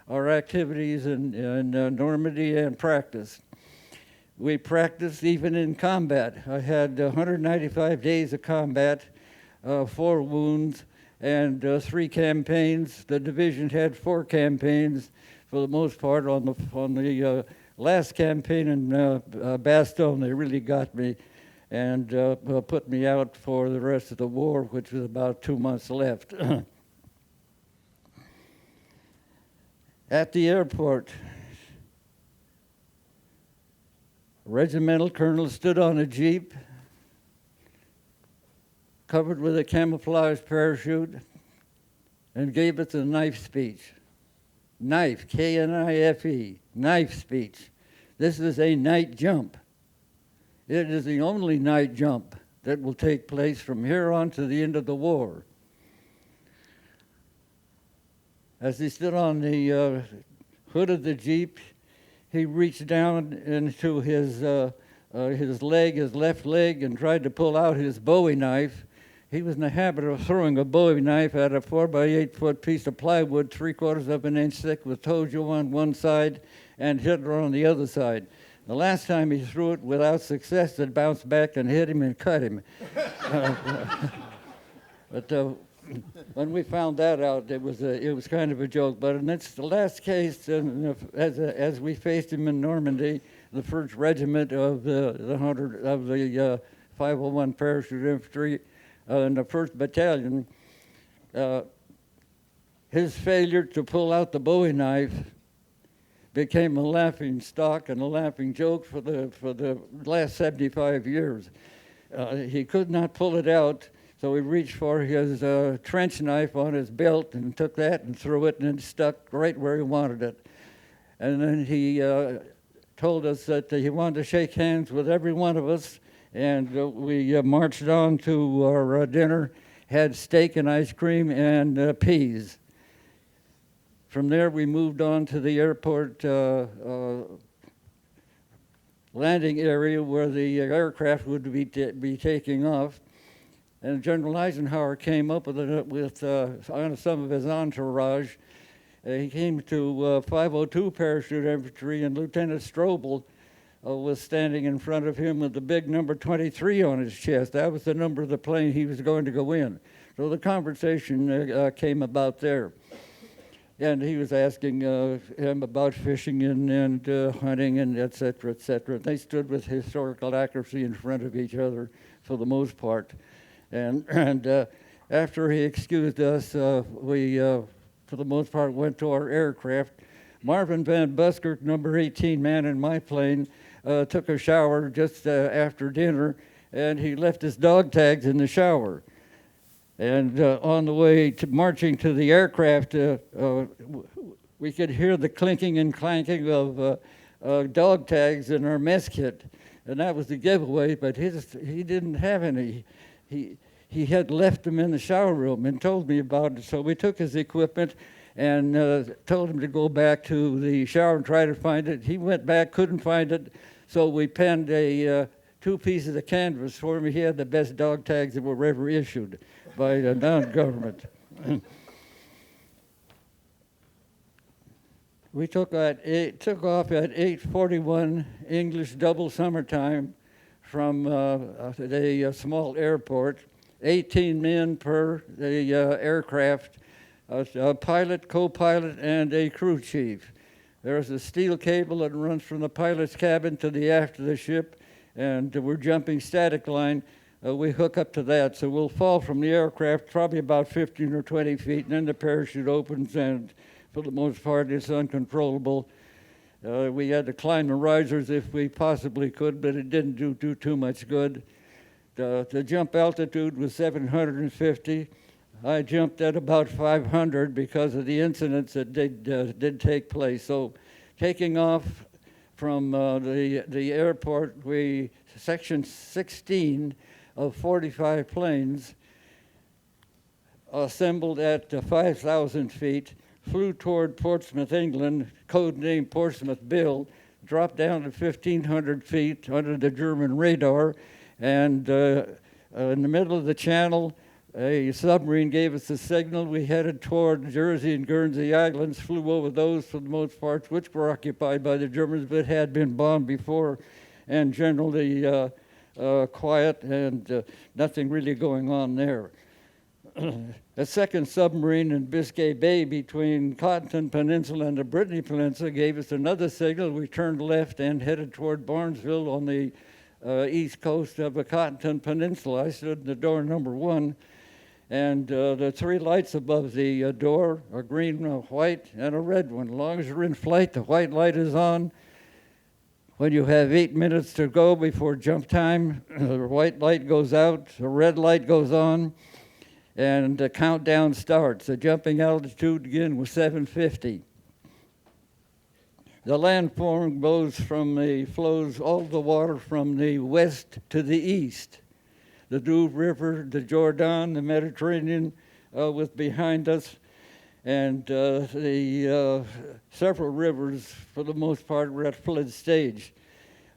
our activities in Normandy and practice. We practiced even in combat. I had 195 days of combat, 4 wounds, and 3 campaigns. The division had 4 campaigns for the most part. On the last campaign in Bastogne, they really got me and put me out for the rest of the war, which was about 2 months left. At the airport, a regimental colonel stood on a jeep covered with a camouflage parachute and gave us a knife speech. Knife, K-N-I-F-E, knife speech. This is a night jump. It is the only night jump that will take place from here on to the end of the war. As he stood on the hood of the Jeep, he reached down into his left leg, and tried to pull out his Bowie knife. He was in the habit of throwing a Bowie knife at a 4 by 8 foot piece of plywood, 3/4 of an inch thick, with tojo on one side and Hitler on the other side. The last time he threw it without success, it bounced back and hit him and cut him. But when we found that out, it was kind of a joke. But in the last case, as we faced him in Normandy, the 1st Regiment of the 501 Parachute Infantry in the 1st Battalion, his failure to pull out the Bowie knife became a laughing stock and a laughing joke for the last 75 years. He could not pull it out, so he reached for his trench knife on his belt and took that and threw it, and it stuck right where he wanted it. And then he told us that he wanted to shake hands with every one of us, and we marched on to our dinner, had steak and ice cream and peas. From there, we moved on to the airport landing area where the aircraft would be taking off. And General Eisenhower came up with some of his entourage. He came to 502 Parachute Infantry, and Lieutenant Strobel was standing in front of him with the big number 23 on his chest. That was the number of the plane he was going to go in. So the conversation came about there. And he was asking him about fishing and hunting and et cetera, et cetera. They stood with historical accuracy in front of each other for the most part. And after he excused us, we, for the most part, went to our aircraft. Marvin Van Buskirk, number 18 man in my plane, took a shower just after dinner, and he left his dog tags in the shower. And on the way to marching to the aircraft, we could hear the clinking and clanking of dog tags in our mess kit. And that was the giveaway, but he didn't have any. He had left them in the shower room and told me about it. So we took his equipment and told him to go back to the shower and try to find it. He went back, couldn't find it, so we penned 2 pieces of canvas for him. He had the best dog tags that were ever issued by the non-government. We took off at 8:41 English double summertime from the small airport, 18 men per the aircraft, a pilot, co-pilot, and a crew chief. There's a steel cable that runs from the pilot's cabin to the aft of the ship, and we're jumping static line. We hook up to that, so we'll fall from the aircraft probably about 15 or 20 feet, and then the parachute opens, and for the most part, it's uncontrollable. We had to climb the risers if we possibly could, but it didn't do too much good. The jump altitude was 750. I jumped at about 500 because of the incidents that did take place. So taking off from the airport. Section 16 of 45 planes assembled at 5,000 feet, flew toward Portsmouth, England, codenamed Portsmouth Bill, dropped down to 1,500 feet under the German radar, and in the middle of the channel, a submarine gave us a signal. We headed toward Jersey and Guernsey Islands, flew over those for the most part, which were occupied by the Germans, but had been bombed before, and generally quiet, and nothing really going on there. A second submarine in Biscay Bay between Cotton Peninsula and the Brittany Peninsula gave us another signal. We turned left and headed toward Barnesville on the east coast of the Cotton Peninsula. I stood in the door number 1, and the 3 lights above the door, a green, a white, and a red one. As long as you're in flight, the white light is on. When you have 8 minutes to go before jump time, the white light goes out, the red light goes on, and the countdown starts. The jumping altitude again was 750. The landform flows all the water from the west to the east. The Douvre River, the Jordan, the Mediterranean was behind us, and the several rivers, for the most part, were at flood stage.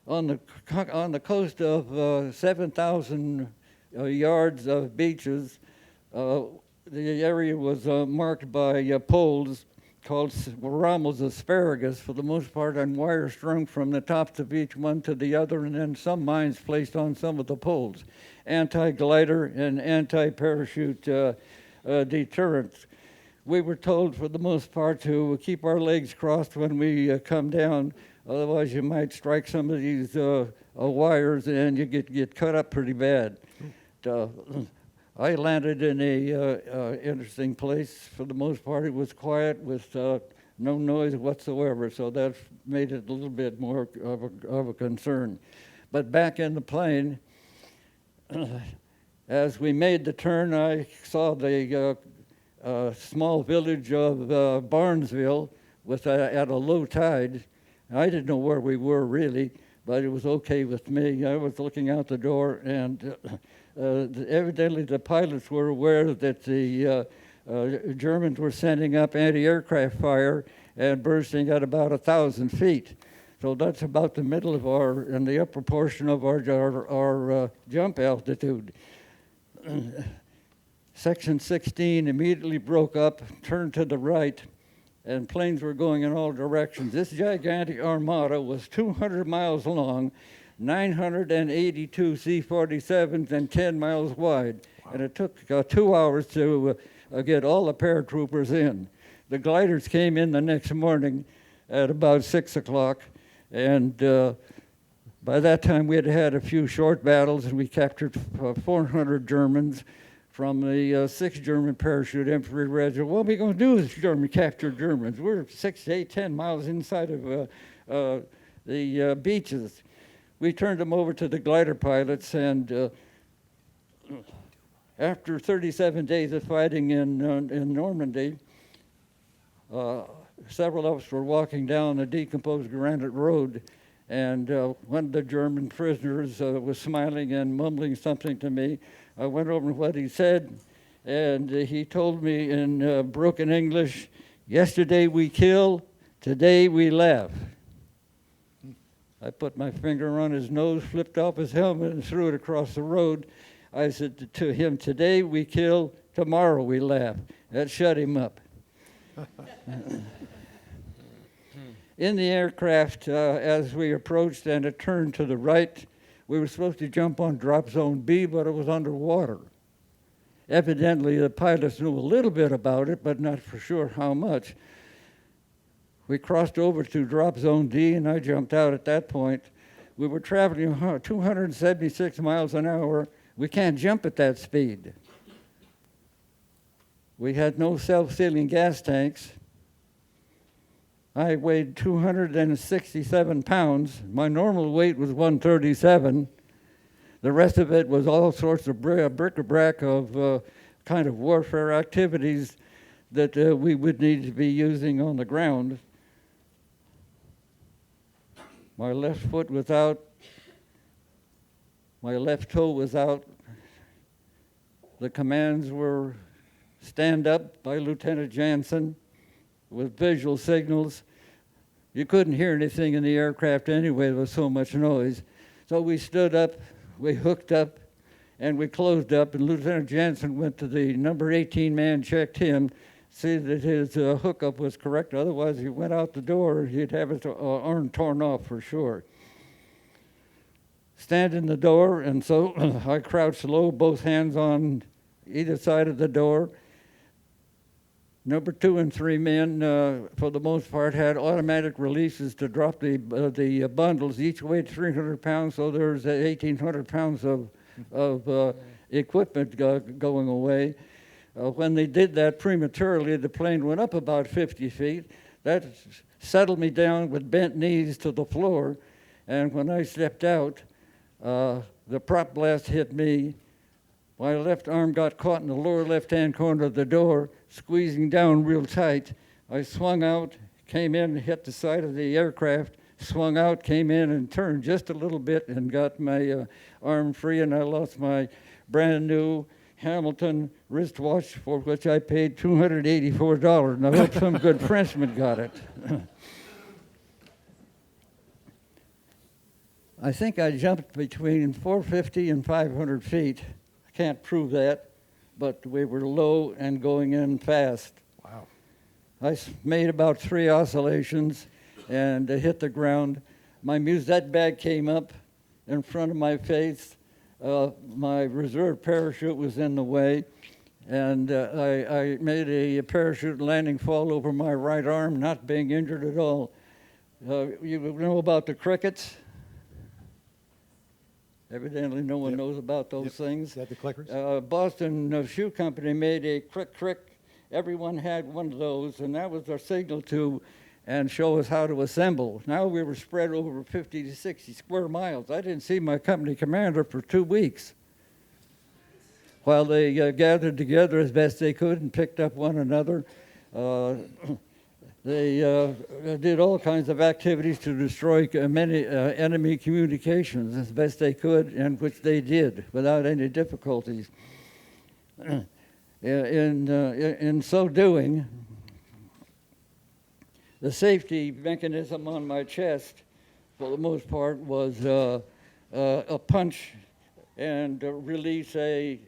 On the coast of 7,000 yards of beaches, the area was marked by poles called Rommel's asparagus, for the most part on wire strung from the tops of each one to the other, and then some mines placed on some of the poles. Anti-glider and anti-parachute deterrents. We were told for the most part to keep our legs crossed when we come down, otherwise you might strike some of these wires and you get cut up pretty bad. I landed in a interesting place. For the most part, it was quiet with no noise whatsoever, so that made it a little bit more of a concern. But back in the plane, as we made the turn, I saw the small village of Barnesville at a low tide. I didn't know where we were really, but it was okay with me. I was looking out the door, and evidently the pilots were aware that the Germans were sending up anti-aircraft fire and bursting at about 1,000 feet. So that's about the middle of in the upper portion of our jump altitude. Section 16 immediately broke up, turned to the right, and planes were going in all directions. This gigantic armada was 200 miles long, 982 C-47s, and 10 miles wide. Wow. And it took 2 hours to get all the paratroopers in. The gliders came in the next morning at about 6 o'clock, and by that time we had had a few short battles, and we captured 400 Germans from the 6th German Parachute Infantry Regiment. What are we going to do with captured Germans? We're 6 to 8, 10 miles inside of the beaches. We turned them over to the glider pilots, and after 37 days of fighting in Normandy, several of us were walking down a decomposed granite road, and one of the German prisoners was smiling and mumbling something to me. I went over what he said, and he told me in broken English, "Yesterday we kill, today we laugh." I put my finger on his nose, flipped off his helmet, and threw it across the road. I said to him, "Today we kill, tomorrow we laugh." That shut him up. In the aircraft, as we approached and it turned to the right, we were supposed to jump on drop zone B, but it was underwater. Evidently, the pilots knew a little bit about it, but not for sure how much. We crossed over to drop zone D, and I jumped out at that point. We were traveling 276 miles an hour. We can't jump at that speed. We had no self-sealing gas tanks. I weighed 267 pounds. My normal weight was 137. The rest of it was all sorts of bric-a-brac of kind of warfare activities that we would need to be using on the ground. My left foot was out. My left toe was out. The commands were stand up by Lieutenant Jansen with visual signals. You couldn't hear anything in the aircraft anyway, there was so much noise. So we stood up, we hooked up, and we closed up, and Lieutenant Jansen went to the number 18 man, checked him, see that his hookup was correct. Otherwise, he went out the door, he'd have his arm torn off for sure. Stand in the door, and so I crouched low, both hands on either side of the door. Number 2 and 3 men, for the most part, had automatic releases to drop the bundles. Each weighed 300 pounds, so there's 1,800 pounds of equipment going away. When they did that prematurely, the plane went up about 50 feet. That settled me down with bent knees to the floor, and when I stepped out, the prop blast hit me. My left arm got caught in the lower left-hand corner of the door, squeezing down real tight. I swung out, came in, hit the side of the aircraft, swung out, came in, and turned just a little bit and got my arm free, and I lost my brand new Hamilton wristwatch, for which I paid $284, and I hope some good Frenchman got it. I think I jumped between 450 and 500 feet. I can't prove that, but we were low and going in fast. Wow. I made about 3 oscillations and hit the ground. My musette bag came up in front of my face. My reserve parachute was in the way, and I made a parachute landing fall over my right arm, not being injured at all. You know about the crickets? Evidently no one knows about those things. Is that the clickers? Boston Shoe Company made a crick. Everyone had one of those, and that was their signal to and show us how to assemble. Now we were spread over 50 to 60 square miles. I didn't see my company commander for 2 weeks while they gathered together as best they could and picked up one another. They did all kinds of activities to destroy many enemy communications as best they could, and which they did without any difficulties. In so doing, the safety mechanism on my chest, for the most part, was a punch and release a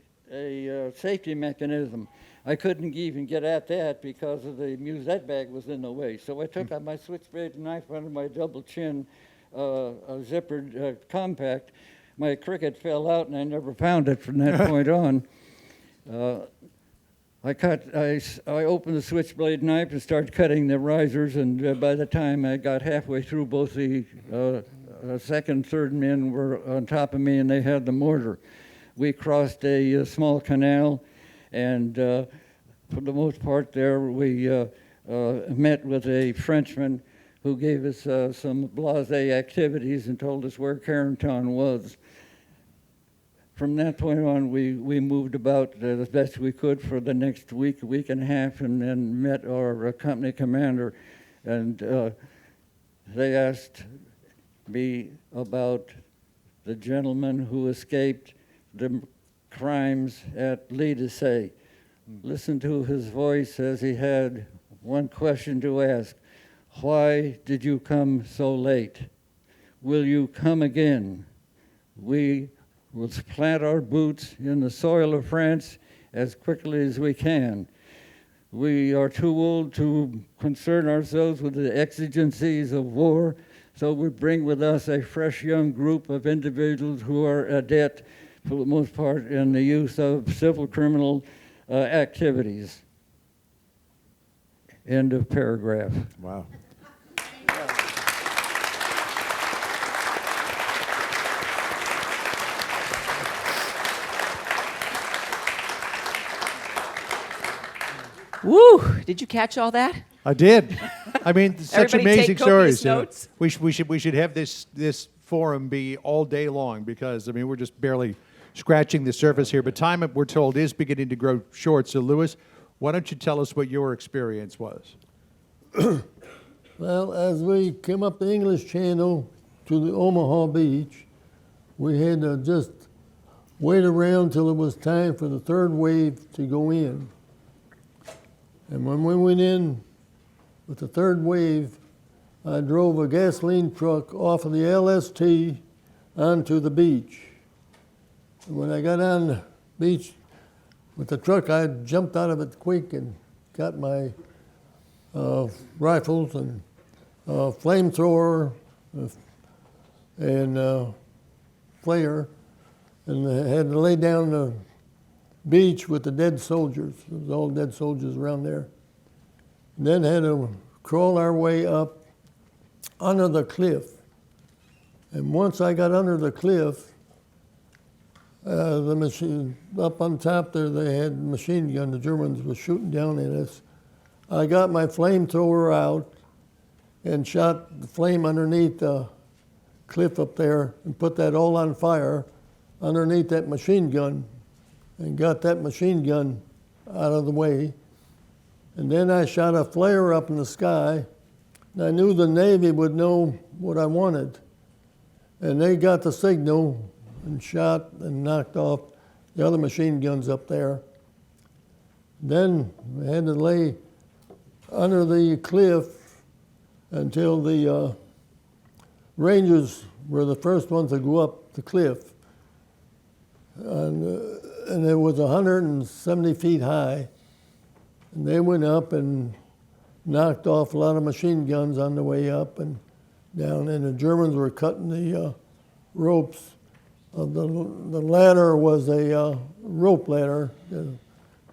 safety mechanism. I couldn't even get at that because of the musette bag was in the way. So I took out my switchblade knife under my double chin, zippered compact. My cricket fell out, and I never found it from that point on. I opened the switchblade knife and started cutting the risers, and by the time I got halfway through, both the second, third men were on top of me, and they had the mortar. We crossed a small canal, and for the most part there, we met with a Frenchman who gave us some blasé activities and told us where Carenton was. From that point on, we moved about as best we could for the next week and a half, and then met our company commander, and they asked me about the gentleman who escaped the crimes at Lidesay. Listen to his voice as he had one question to ask. Why did you come so late? Will you come again? We will plant our boots in the soil of France as quickly as we can. We are too old to concern ourselves with the exigencies of war, so we bring with us a fresh young group of individuals who are adept, for the most part, in the use of civil criminal activities. End of paragraph. Wow. Woo! Did you catch all that? I did. I mean, such Everybody amazing take copious stories. You know. notes. We should have this forum be all day long, because I mean we're just barely scratching the surface here. But time, we're told, is beginning to grow short. So Louis, why don't you tell us what your experience was? Well, as we came up the English Channel, to the Omaha Beach. We had to just wait around till it was time for the third wave to go in. And when we went in with the third wave, I drove a gasoline truck off of the LST onto the beach. And when I got on the beach with the truck, I jumped out of it quick and got my rifles and flamethrower and flare, and I had to lay down the beach with the dead soldiers. There was all dead soldiers around there. And then had to crawl our way up under the cliff. And once I got under the cliff, the machine up on top there, they had a machine gun. The Germans were shooting down at us. I got my flamethrower out and shot the flame underneath the cliff up there and put that all on fire underneath that machine gun and got that machine gun out of the way. And then I shot a flare up in the sky, and I knew the Navy would know what I wanted. And they got the signal and shot and knocked off the other machine guns up there. Then we had to lay under the cliff until the Rangers were the first ones to go up the cliff. And it was 170 feet high. And they went up and knocked off a lot of machine guns on the way up and down. And the Germans were cutting the ropes. The ladder was a rope ladder.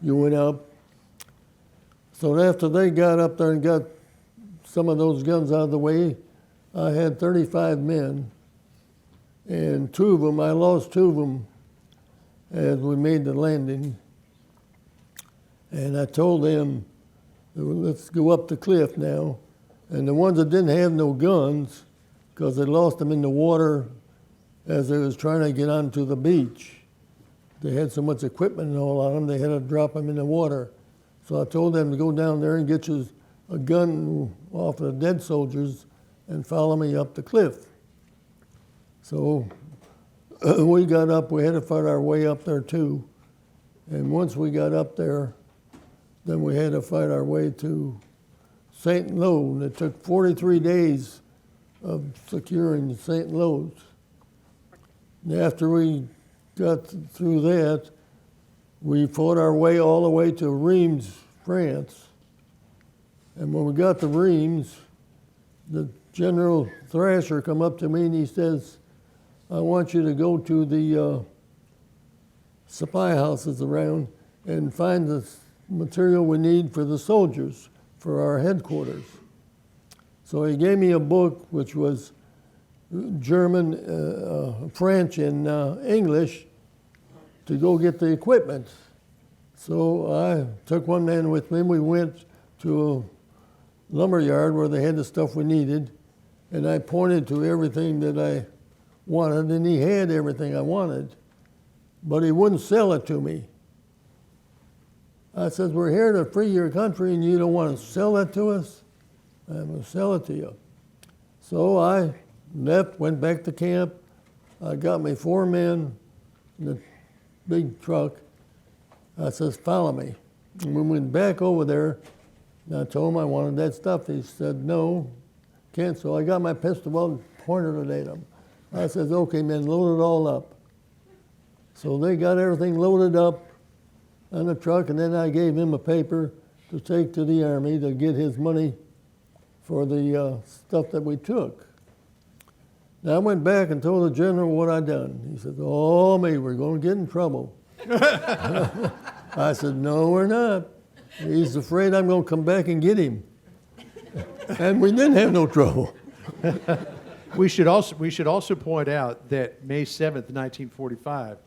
You went up. So after they got up there and got some of those guns out of the way, I had 35 men. And two of them, I lost two of them as we made the landing. And I told them, let's go up the cliff now. And the ones that didn't have no guns, because they lost them in the water as they was trying to get onto the beach. They had so much equipment and all on them, they had to drop them in the water. So I told them to go down there and get you a gun off of the dead soldiers and follow me up the cliff. So we got up, we had to fight our way up there too. And once we got up there, then we had to fight our way to St. Lo. And it took 43 days of securing St. Lo's. And after we got through that, we fought our way all the way to Reims, France. And when we got to Reims, the General Thrasher come up to me and he says, I want you to go to the supply houses around and find the material we need for the soldiers, for our headquarters. So he gave me a book which was German, French, and English to go get the equipment. So I took one man with me. We went to a lumber yard where they had the stuff we needed, and I pointed to everything that I wanted, and he had everything I wanted, but he wouldn't sell it to me. I said, we're here to free your country, and you don't want to sell it to us? I'm going to sell it to you. So I left, went back to camp. I got me 4 men in the big truck. I says, follow me. And we went back over there, and I told him I wanted that stuff. He said, no, can't. So I got my pistol out and pointed it at him. I says, okay, man, load it all up. So they got everything loaded up on the truck, and then I gave him a paper to take to the Army to get his money for the stuff that we took. Now I went back and told the general what I'd done. He said, oh, me, we're going to get in trouble. I said, no, we're not. He's afraid I'm going to come back and get him. And we didn't have no trouble. We should also point out that May 7th, 1945,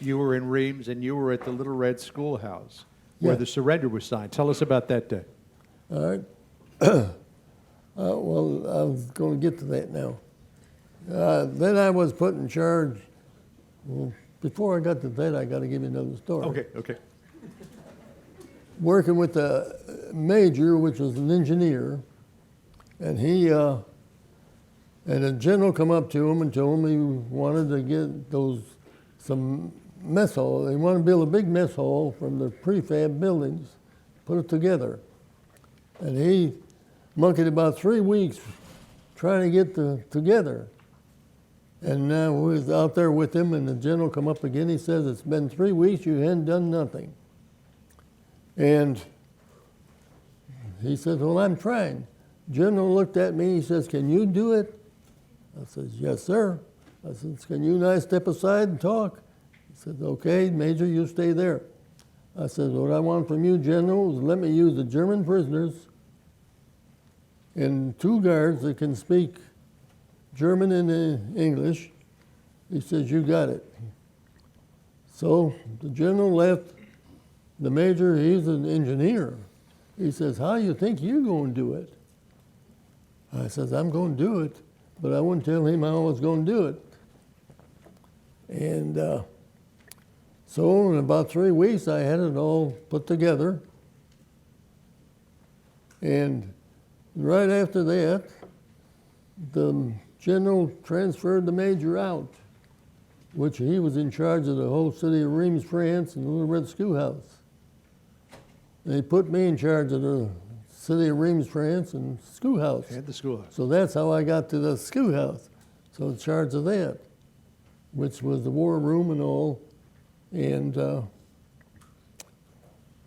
you were in Reims and you were at the Little Red Schoolhouse where the surrender was signed. Tell us about that day. All right. Well, I was going to get to that now. Then I was put in charge. Well, before I got to that, I got to give you another story. Okay. Working with the major, which was an engineer, and he And a general come up to him and told him he wanted to get some mess hall. They wanted to build a big mess hall from the prefab buildings, put it together. And he monkeyed about 3 weeks trying to get together. And we was out there with him, and the general come up again. He says, it's been 3 weeks, you hadn't done nothing. And he says, well, I'm trying. General looked at me, he says, can you do it? I said, yes, sir. I said, can you and I step aside and talk? He said, okay, Major, you stay there. I said, what I want from you, General, is let me use the German prisoners and 2 guards that can speak German and English. He says, you got it. So the general left. The major, he's an engineer. He says, how you think you going to do it? I says, I'm going to do it, but I wouldn't tell him how I was going to do it. And so in about 3 weeks, I had it all put together. And right after that, the general transferred the major out, which he was in charge of the whole city of Reims, France, and the Little Red Schoolhouse. They put me in charge of the city of Reims, France, and schoolhouse. And the schoolhouse. So that's how I got to the schoolhouse. So in charge of that, which was the war room and all. And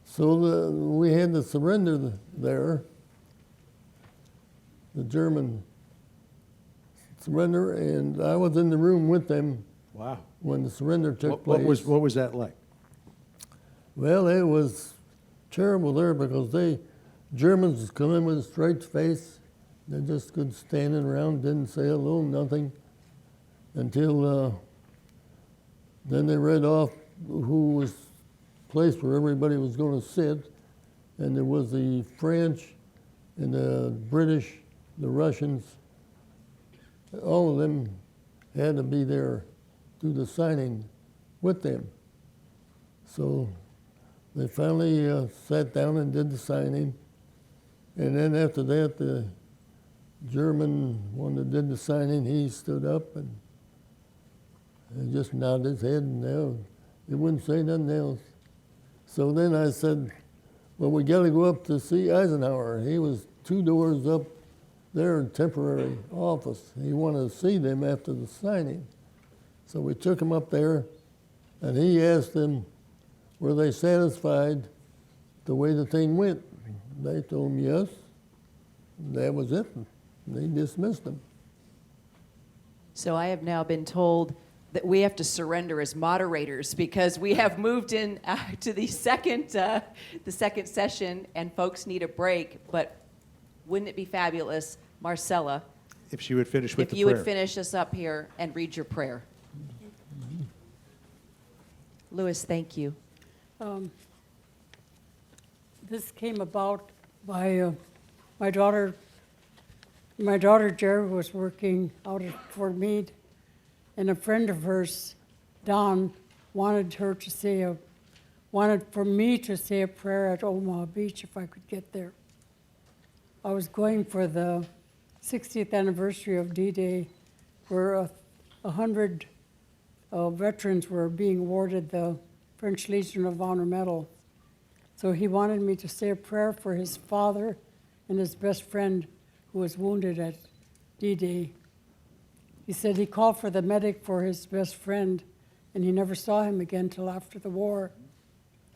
so we had to surrender there, the German surrender, and I was in the room with them. Wow. When the surrender took place. What was that like? Well, it was terrible there because Germans come in with a straight face. They just good standing around, didn't say hello, nothing, until then they read off who was place where everybody was going to sit, and there was the French and the British, the Russians. All of them had to be there do the signing with them. So they finally sat down and did the signing. And then after that, the German one that did the signing, he stood up and just nodded his head, and he wouldn't say nothing else. So then I said, well, we got to go up to see Eisenhower. He was 2 doors up there in temporary office. He wanted to see them after the signing. So we took him up there, and he asked them, were they satisfied the way the thing went? They told him yes. That was it. They dismissed him. So I have now been told that we have to surrender as moderators because we have moved in to the second session, and folks need a break. But wouldn't it be fabulous, Marcella, If she would finish with if the you prayer. would finish us up here and read your prayer? Louis, thank you. This came about by my daughter. My daughter Jerry was working out at Fort Meade, and a friend of hers, Don, wanted for me to say a prayer at Omaha Beach if I could get there. I was going for the 60th anniversary of D-Day, where 100 veterans were being awarded the French Legion of Honor Medal. So he wanted me to say a prayer for his father and his best friend who was wounded at D-Day. He said he called for the medic for his best friend, and he never saw him again till after the war.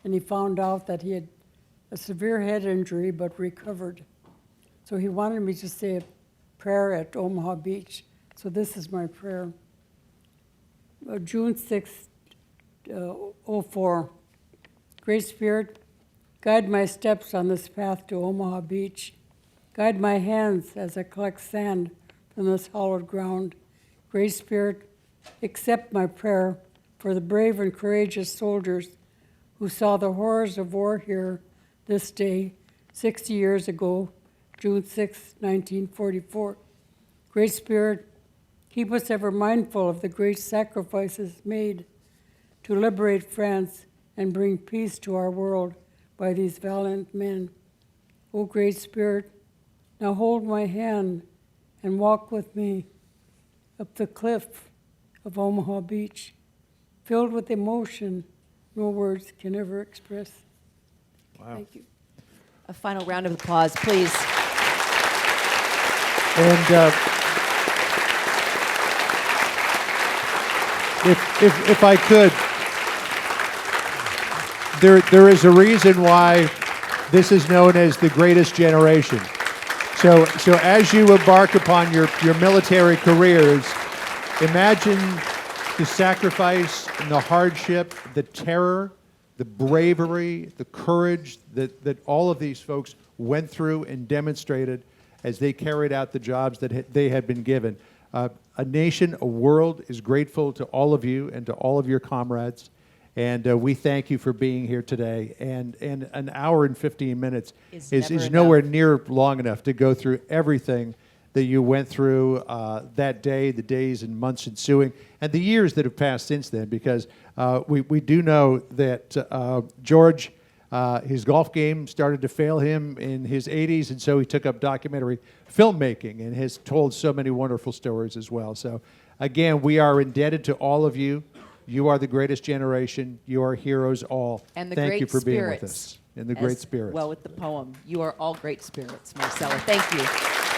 And he found out that he had a severe head injury but recovered. So he wanted me to say a prayer at Omaha Beach. So this is my prayer. June 6th, 04. Great Spirit, guide my steps on this path to Omaha Beach. Guide my hands as I collect sand from this hallowed ground. Great Spirit, accept my prayer for the brave and courageous soldiers who saw the horrors of war here this day, 60 years ago, June 6, 1944. Great Spirit, keep us ever mindful of the great sacrifices made to liberate France and bring peace to our world by these valiant men. O Great Spirit, now hold my hand and walk with me up the cliff of Omaha Beach, filled with emotion no words can ever express. Wow. Thank you. A final round of applause, please. And if I could, there is a reason why this is known as the greatest generation. So as you embark upon your military careers, imagine the sacrifice and the hardship, the terror, the bravery, the courage that all of these folks went through and demonstrated as they carried out the jobs that they had been given. A nation, a world is grateful to all of you and to all of your comrades. And we thank you for being here today. And an hour and 15 minutes is nowhere near long enough to go through everything that you went through that day, the days and months ensuing, and the years that have passed since then, because we do know that George, his golf game started to fail him in his 80s, and so he took up documentary filmmaking and has told so many wonderful stories as well. So again, we are indebted to all of you. You are the greatest generation. You are heroes all. And the Thank great you for being with spirits us. And the great spirits. Well, with the poem. You are all great spirits, Marcella. Thank you.